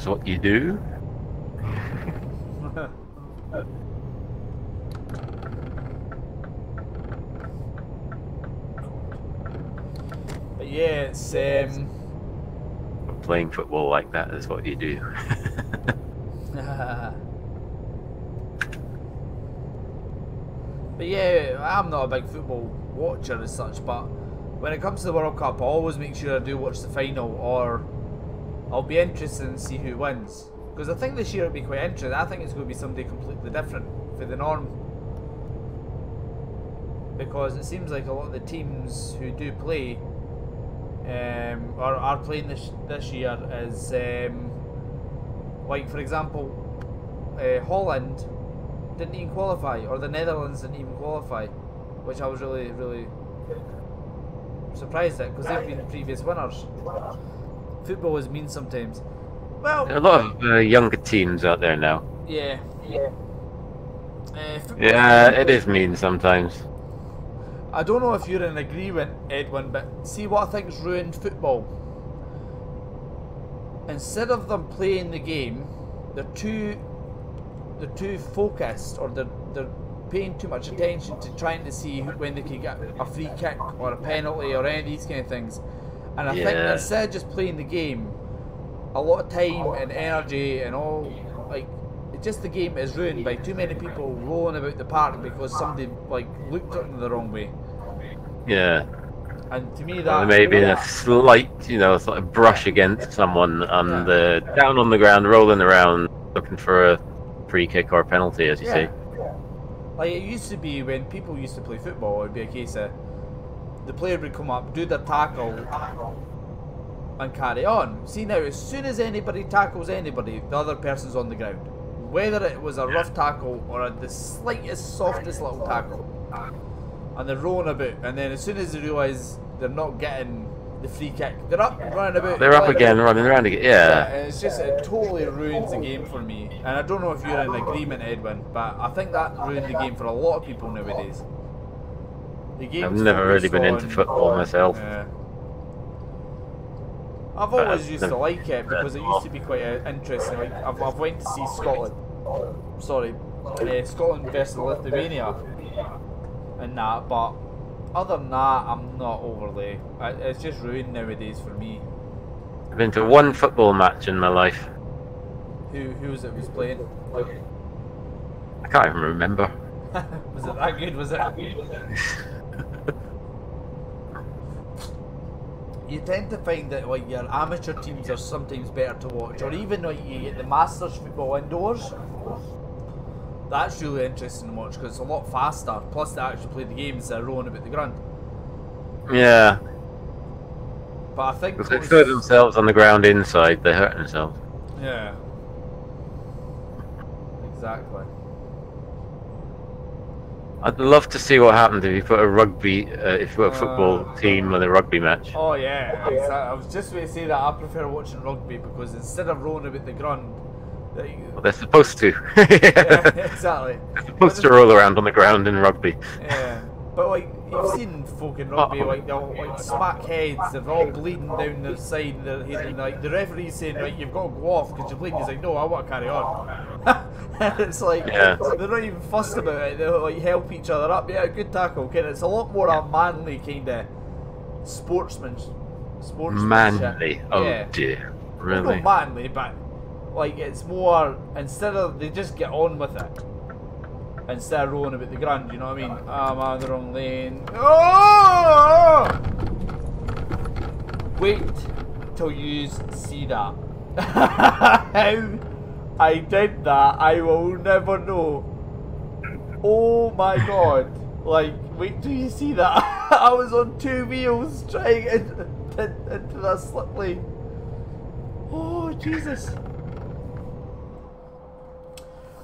what you do. But yeah, it's Playing football like that is what you do. But yeah, I'm not a big football watcher as such, but when it comes to the World Cup, I always make sure I do watch the final, or I'll be interested in see who wins. Because I think this year it'll be quite interesting. I think it's going to be somebody completely different for the norm. Because it seems like a lot of the teams who do play or are playing this year is like, for example, Holland didn't even qualify, or the Netherlands didn't even qualify, which I was really surprised at, because they've been previous winners. Football is mean sometimes. Well, there are a lot of younger teams out there now. Yeah. Yeah, it is mean sometimes. I don't know if you're in agreement, Edwin, but see what I think's ruined football. Instead of them playing the game, they're too focused, or they're paying too much attention to trying to see when they can get a free kick or a penalty or any of these kind of things. And I think instead of just playing the game, a lot of time and energy and all, like, just the game is ruined by too many people rolling about the park because somebody like looked at them the wrong way. Yeah. And to me that maybe a slight, sort of brush against someone and down on the ground, rolling around, looking for a free kick or a penalty, as you say. Like it used to be when people used to play football, it would be a case of the player would come up, do their tackle, and carry on. See now, as soon as anybody tackles anybody, the other person's on the ground. Whether it was a rough tackle or the slightest, softest little tackle. And they're rolling about, and then as soon as they realise they're not getting the free kick, they're up, running about. They're up again, running around again, and it's just, it totally ruins the game for me. And I don't know if you're in agreement, Edwin, but I think that ruined the game for a lot of people nowadays. I've never really been into football myself. I've always used to like it because it used to be quite interesting. Like I've went to see Scotland. Sorry, Scotland versus Lithuania, and that. But other than that, I'm not overly. It's just ruined nowadays for me. I've been to one football match in my life. Who was it was playing? I can't even remember. Was it that good? Was it? You tend to find that like your amateur teams are sometimes better to watch, or even like you get the Masters football indoors. That's really interesting to watch because it's a lot faster. Plus, they actually play the games instead of rowing about the ground. Yeah. But I think If they throw themselves on the ground inside, they hurt themselves. Yeah. Exactly. I'd love to see what happens if you put a football team with a rugby match. Oh yeah, exactly. I was just going to say that I prefer watching rugby because instead of rowing about the ground, Well, they're supposed to. yeah, exactly. They're supposed to roll around on the ground in rugby. Yeah, but like you've seen folk in rugby, like they'll like smack heads, they're all bleeding down their side, and like the referee's saying, right, you've got to go off because you're bleeding. He's like, no, I want to carry on. And it's like they're not even fussed about it. They'll like help each other up. Yeah, good tackle. Okay, it's a lot more a manly kind of sportsmanship. Manly? Oh yeah. dear, Well, really? not manly, but like it's more instead of they just get on with it instead of rolling about the ground. You know what I mean? I'm on the wrong lane. Oh! Wait till you see that. How I did that, I will never know. Oh my god. Like, wait till you see that. I was on 2 wheels trying into that slip lane. Oh, Jesus.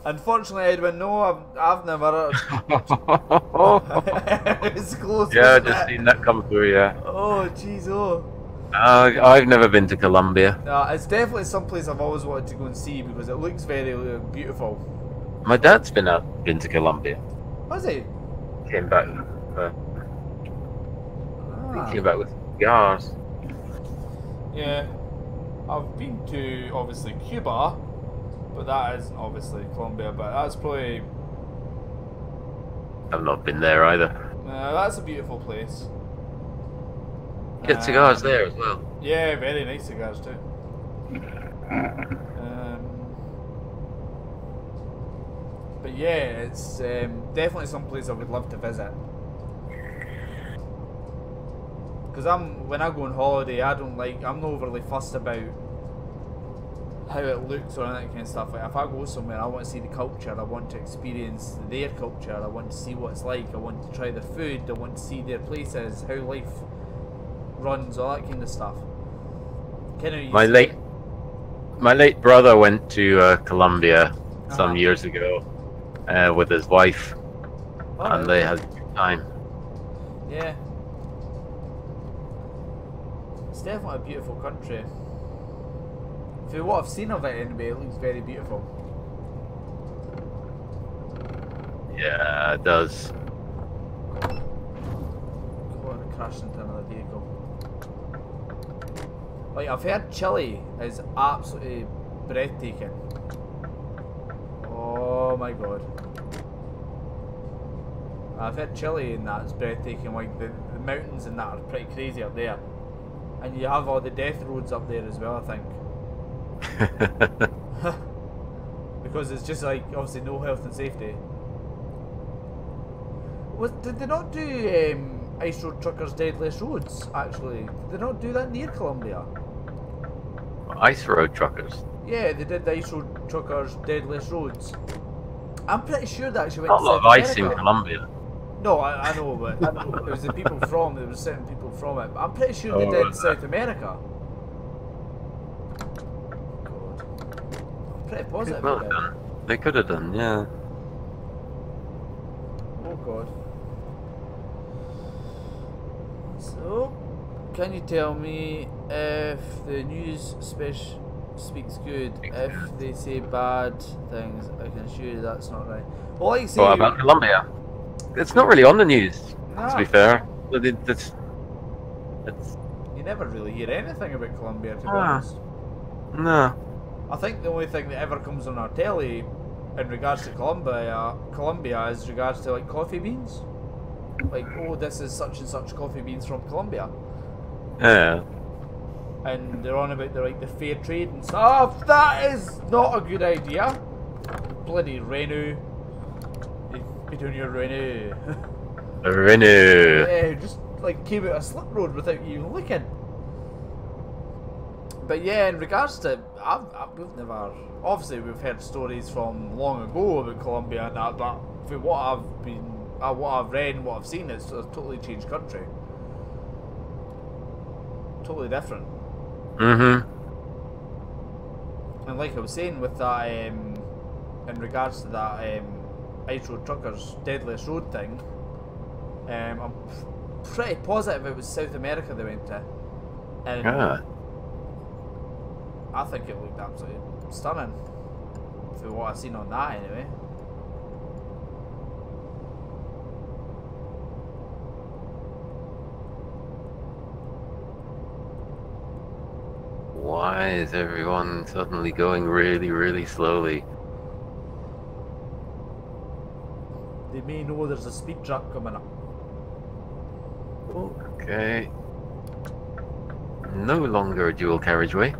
Unfortunately, Edwin, no, I've never. It's close. Yeah, I just seen that come through, yeah. Oh, jeez, oh. I've never been to Colombia. It's definitely someplace I've always wanted to go and see because it looks very beautiful. My dad's been to Colombia. Was he? Came back. He came back with cigars. Yeah. I've been to obviously Cuba, but that isn't obviously Colombia. But that's probably. I've not been there either. That's a beautiful place. Get cigars there as well. Yeah, very nice cigars too. But yeah, it's definitely some place I would love to visit. Because when I go on holiday, I'm not overly fussed about how it looks or any that kind of stuff. Like if I go somewhere, I want to see the culture, I want to experience their culture, I want to see what it's like, I want to try the food, I want to see their places, how life runs, all that kind of stuff. My late brother went to Colombia some years ago with his wife, and they had a good time. Yeah, it's definitely a beautiful country. For what I've seen of it anyway, it looks very beautiful. Yeah, it does. I crashed into another vehicle. Like, I've heard Chile is absolutely breathtaking. Oh my god. I've heard Chile and that's breathtaking. Like, the mountains and that are pretty crazy up there. And you have all the death roads up there as well, I think. Because it's just like, obviously, no health and safety. Did they not do Ice Road Truckers Deadless Roads, actually? Did they not do that near Colombia? Ice Road Truckers? Yeah, they did the Ice Road Truckers Deadless Roads. I'm pretty sure that actually Not went a lot of ice in Colombia. No, I know, but it was the people from, there were certain people from it. But I'm pretty sure they did South America. God. I'm pretty positive Well done. They could have done, yeah. Oh god. So, can you tell me if the news speaks good? If they say bad things, I can assure you that's not right. Well, like say, what about Colombia? It's not really on the news, to be fair. It's you never really hear anything about Colombia, to be honest. No. I think the only thing that ever comes on our telly in regards to Colombia as regards to like coffee beans. Like, oh, this is such and such coffee beans from Colombia. Yeah. And they're on about the fair trade and stuff. That is not a good idea. Bloody Renu. Be doing your Renu. Renu. Yeah, just like came out a slip road without you looking. But yeah, in regards to, we've never, obviously we've heard stories from long ago about Colombia and that, but for what I've read and what I've seen, it's a totally changed country. Totally different. Mm-hmm. And like I was saying with that, in regards to that Ice Road Truckers Deadliest Road thing, I'm pretty positive it was South America they went to. And I think it looked absolutely stunning for what I've seen on that anyway. Why is everyone suddenly going really, really slowly? They may know there's a speed trap coming up. Okay. No longer a dual carriageway.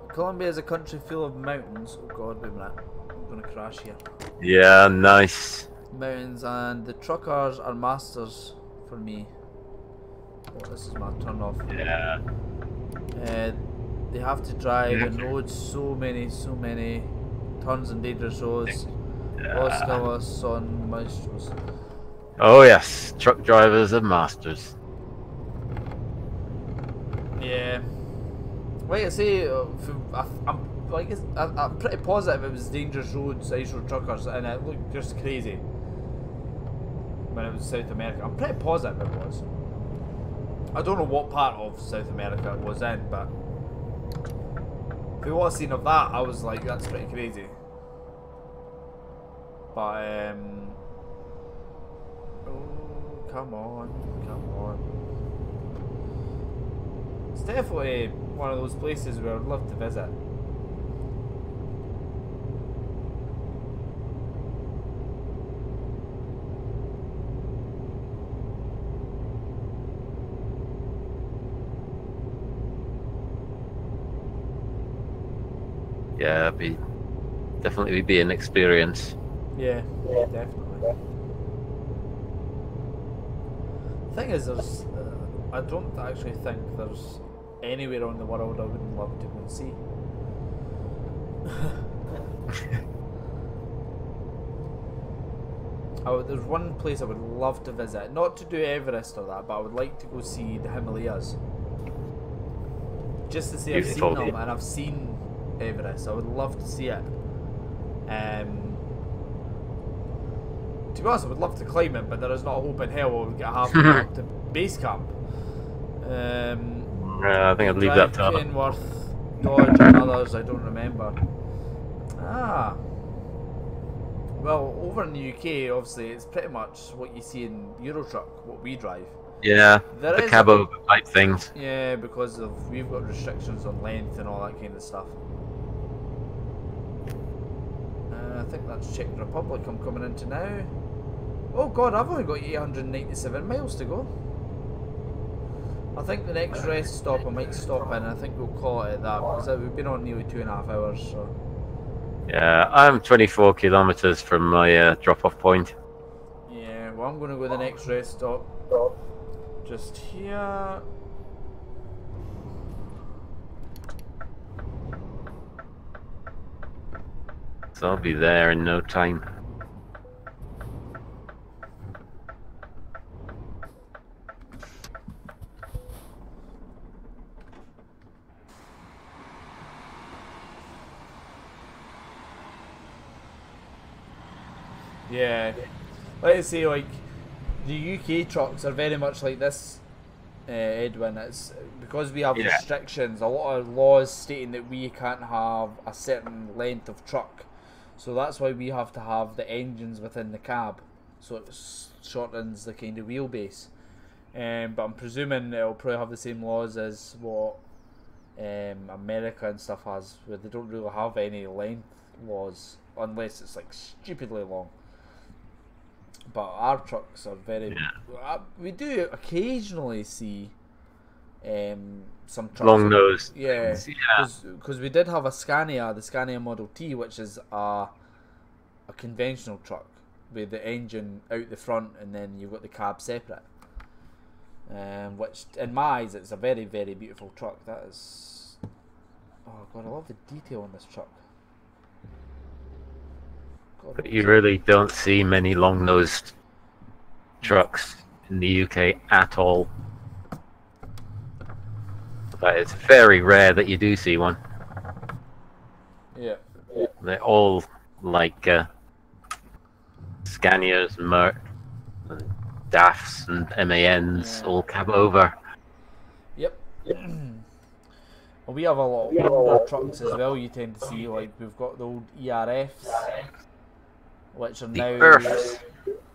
Colombia is a country full of mountains. Oh god, wait a minute. I'm gonna crash here. Yeah, nice. Mountains, and the truckers are masters for me. Oh, this is my turn off. Yeah. They have to drive in roads, so many turns and dangerous roads. Los Cabos son maestros. Oh yes, truck drivers are masters. Yeah. Like I say, I'm pretty positive it was dangerous roads, ice road truckers, and it looked just crazy when it was South America. I'm pretty positive it was. I don't know what part of South America it was in, but for what I've seen of that, I was like, that's pretty crazy. But oh, come on. It's definitely one of those places where I'd love to visit. Yeah, definitely be an experience. Yeah, definitely. The thing is, I don't actually think there's anywhere around the world I wouldn't love to go and see. There's one place I would love to visit, not to do Everest or that, but I would like to go see the Himalayas. Just to say I've seen them, and I've seen Everest. I would love to see it. To be honest, I would love to climb it, but there is not a hope in hell I would get halfway up to base camp. I think I'd leave that to Kenworth, Dodge, and others I don't remember. Well, over in the UK, obviously, it's pretty much what you see in Eurotruck, what we drive. Yeah, the cabo type things. Yeah, because we've got restrictions on length and all that kind of stuff. I think that's Czech Republic I'm coming into now. Oh god, I've only got 897 miles to go. I think the next rest stop I might stop in, I think we'll call it at that, because we've been on nearly 2.5 hours, so... Yeah, I'm 24 kilometers from my drop-off point. Yeah, well I'm going to go to the next rest stop. Just here... So I'll be there in no time. Yeah, like I say, like the UK trucks are very much like this, Edwin. It's because we have restrictions, a lot of laws stating that we can't have a certain length of truck, so that's why we have to have the engines within the cab, so it shortens the kind of wheelbase. But I'm presuming it'll probably have the same laws as what America and stuff has, where they don't really have any length laws unless it's like stupidly long. But our trucks are very. We do occasionally see some trucks. Long nose. Yeah, because we did have a Scania, the Scania Model T, which is a conventional truck with the engine out the front, and then you've got the cab separate. Which, in my eyes, it's a very, very beautiful truck. That is. Oh god, I love the detail on this truck. God, but you really don't see many long-nosed trucks in the UK at all. But it's very rare that you do see one. Yeah. They're all like Scanias, Merc, and DAFs, and MANs, all cab over. Yep. Well, we have a lot of older trucks as well. You tend to see, like, we've got the old ERFs, which are now. Earths.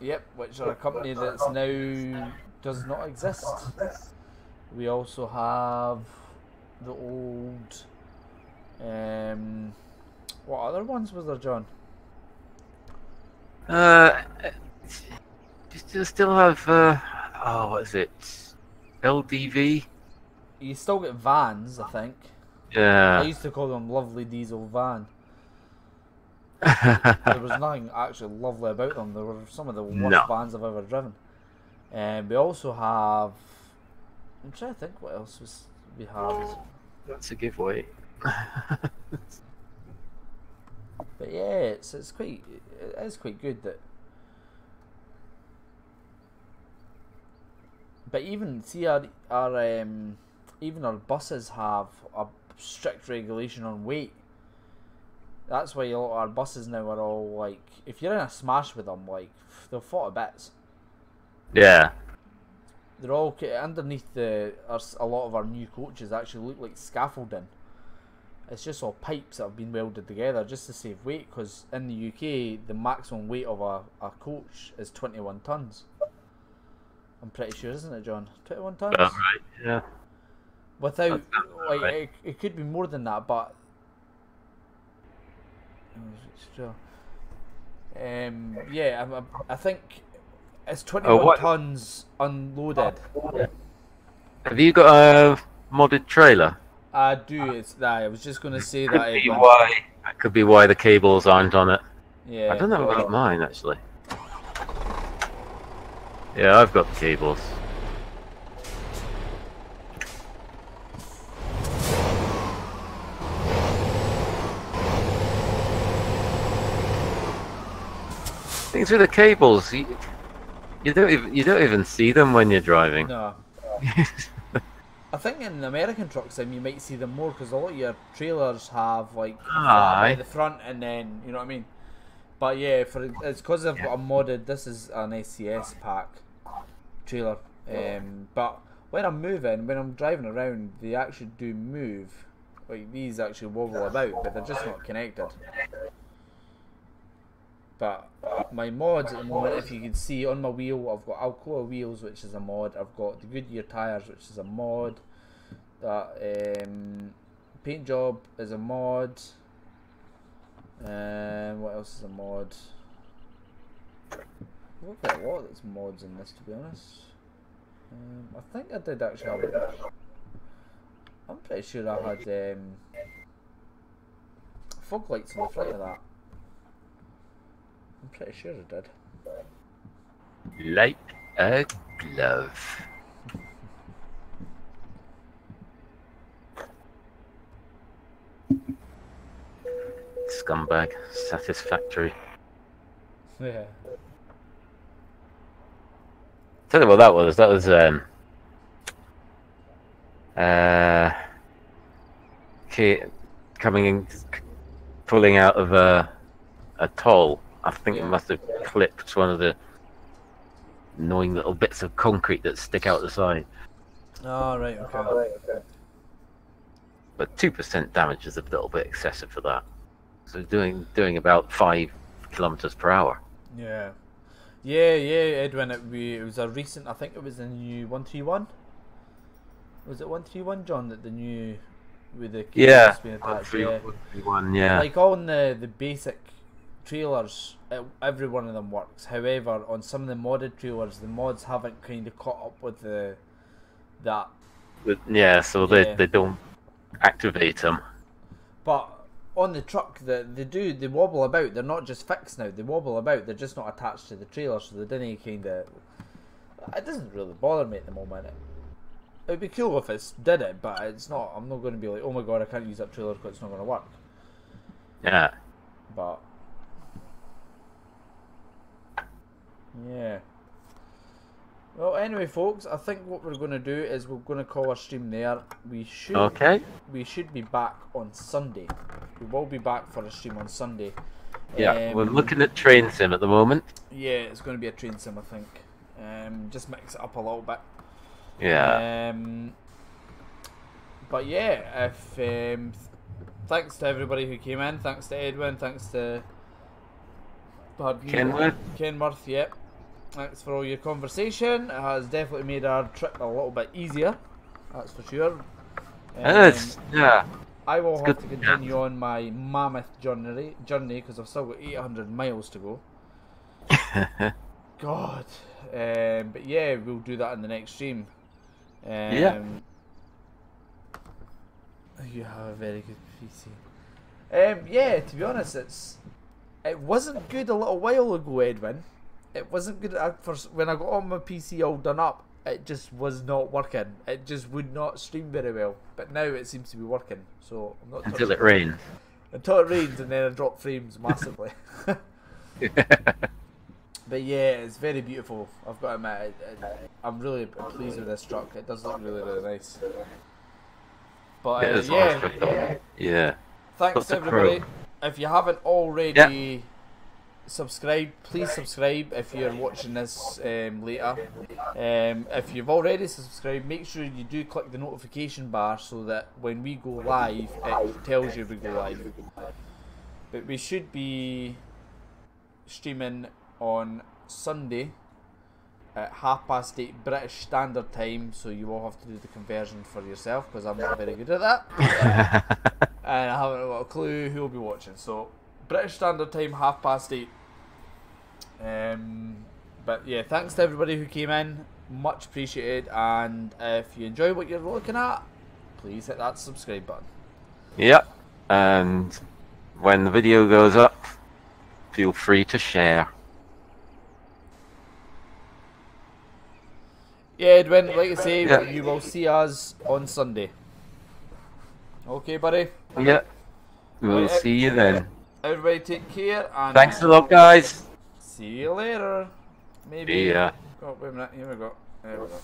Yep, which are a company that's now does not exist. We also have the old. What other ones was there, John? You still have what is it? LDV. You still get vans, I think. Yeah. I used to call them lovely diesel van. There was nothing actually lovely about them. They were some of the worst vans I've ever driven. We also have. I'm trying to think what else we have. That's a giveaway. But yeah, it is quite good that. But even see our even our buses have a strict regulation on weight. That's why a lot of our buses now are all like, if you're in a smash with them, like they'll fall to bits. Yeah. They're all underneath a lot of our new coaches actually look like scaffolding. It's just all pipes that have been welded together just to save weight, because in the UK the maximum weight of a coach is 21 tons. I'm pretty sure, isn't it, John? 21 tons? Right, yeah. Without, like, it could be more than that, but... yeah, I think it's 21 tons unloaded. Have you got a modded trailer? I do, I was just going to say that. That could be why the cables aren't on it. Yeah. I don't know about mine, actually. Yeah, I've got the cables. Things with the cables, you don't even see them when you're driving. No. I think in American trucks, you might see them more, because a lot of your trailers have like flat at the front, and then you know what I mean. But yeah, it's because I've got a modded. This is an SCS pack trailer. But when I'm driving around, they actually do move. Like these actually wobble about, but they're just not connected. But my mods at the moment, if you can see on my wheel, I've got Alcoa wheels, which is a mod. I've got the Goodyear tyres, which is a mod. That paint job is a mod. What else is a mod? I've got a lot that's mods in this, to be honest. I think I did actually have it. I'm pretty sure I had fog lights on the front of that. I'm pretty sure I did. Like a glove. Scumbag. Satisfactory. Yeah. Tell you what that was. That was coming in, pulling out of a toll. I think it must have clipped one of the annoying little bits of concrete that stick out the side. Oh, right, okay. But 2% damage is a little bit excessive for that. So doing about 5 kilometers per hour. Yeah. Yeah, Edwin, it was a recent, I think it was the new 131? Was it 131, John, that the new with the Yeah, cables being attached. Yeah. 131, yeah. Like on the basic trailers, every one of them works. However, on some of the modded trailers, the mods haven't kind of caught up with that. Yeah, so Yeah. they don't activate them. But on the truck, they wobble about. They're not just fixed now. They wobble about. They're just not attached to the trailer, so they didn't kind of. It doesn't really bother me at the moment. It'd be cool if it did it, but it's not. I'm not going to be like, oh my god, I can't use that trailer because it's not going to work. Yeah. But yeah. Well, anyway, folks, I think what we're going to do is we're going to call our stream there. We should be back on Sunday. We will be back for a stream on Sunday. Yeah, we're looking at train sim at the moment. Yeah, it's going to be a train sim, I think. Just mix it up a little bit. Yeah. But yeah, if thanks to everybody who came in. Thanks to Edwin. Thanks to Kenworth. Yep. Thanks for all your conversation. It has definitely made our trip a little bit easier. That's for sure. Yeah. I will have to continue on my mammoth journey because I've still got 800 miles to go. God. But yeah, we'll do that in the next stream. Yeah. You have a very good PC. Yeah, to be honest, it wasn't good a little while ago, Edwin. It wasn't good when I got on my PC all done up. It just was not working. It just would not stream very well. But now it seems to be working. So I'm not until it rains. Until it rains, and then I drop frames massively. But yeah, it's very beautiful. I've got to admit, I'm really pleased with this truck. It does look really, really nice. But yeah. Thanks to everybody. If you haven't already subscribed, please subscribe if you're watching this later. If you've already subscribed, make sure you do click the notification bar so that when we go live, it tells you we go live. But we should be streaming on Sunday at 8:30 British Standard Time, so you will have to do the conversion for yourself because I'm not very good at that. And I haven't got a clue who will be watching. So British Standard Time, 8:30. But yeah, thanks to everybody who came in, much appreciated. And if you enjoy what you're looking at, please hit that subscribe button. Yep, and when the video goes up, feel free to share. Yeah, Edwin, like I say, you will see us on Sunday. Okay, buddy? Yeah, we'll see you then. Everybody take care, and thanks a lot, guys. See you later. Maybe. See ya. Oh, wait a minute. Here we go. There we go.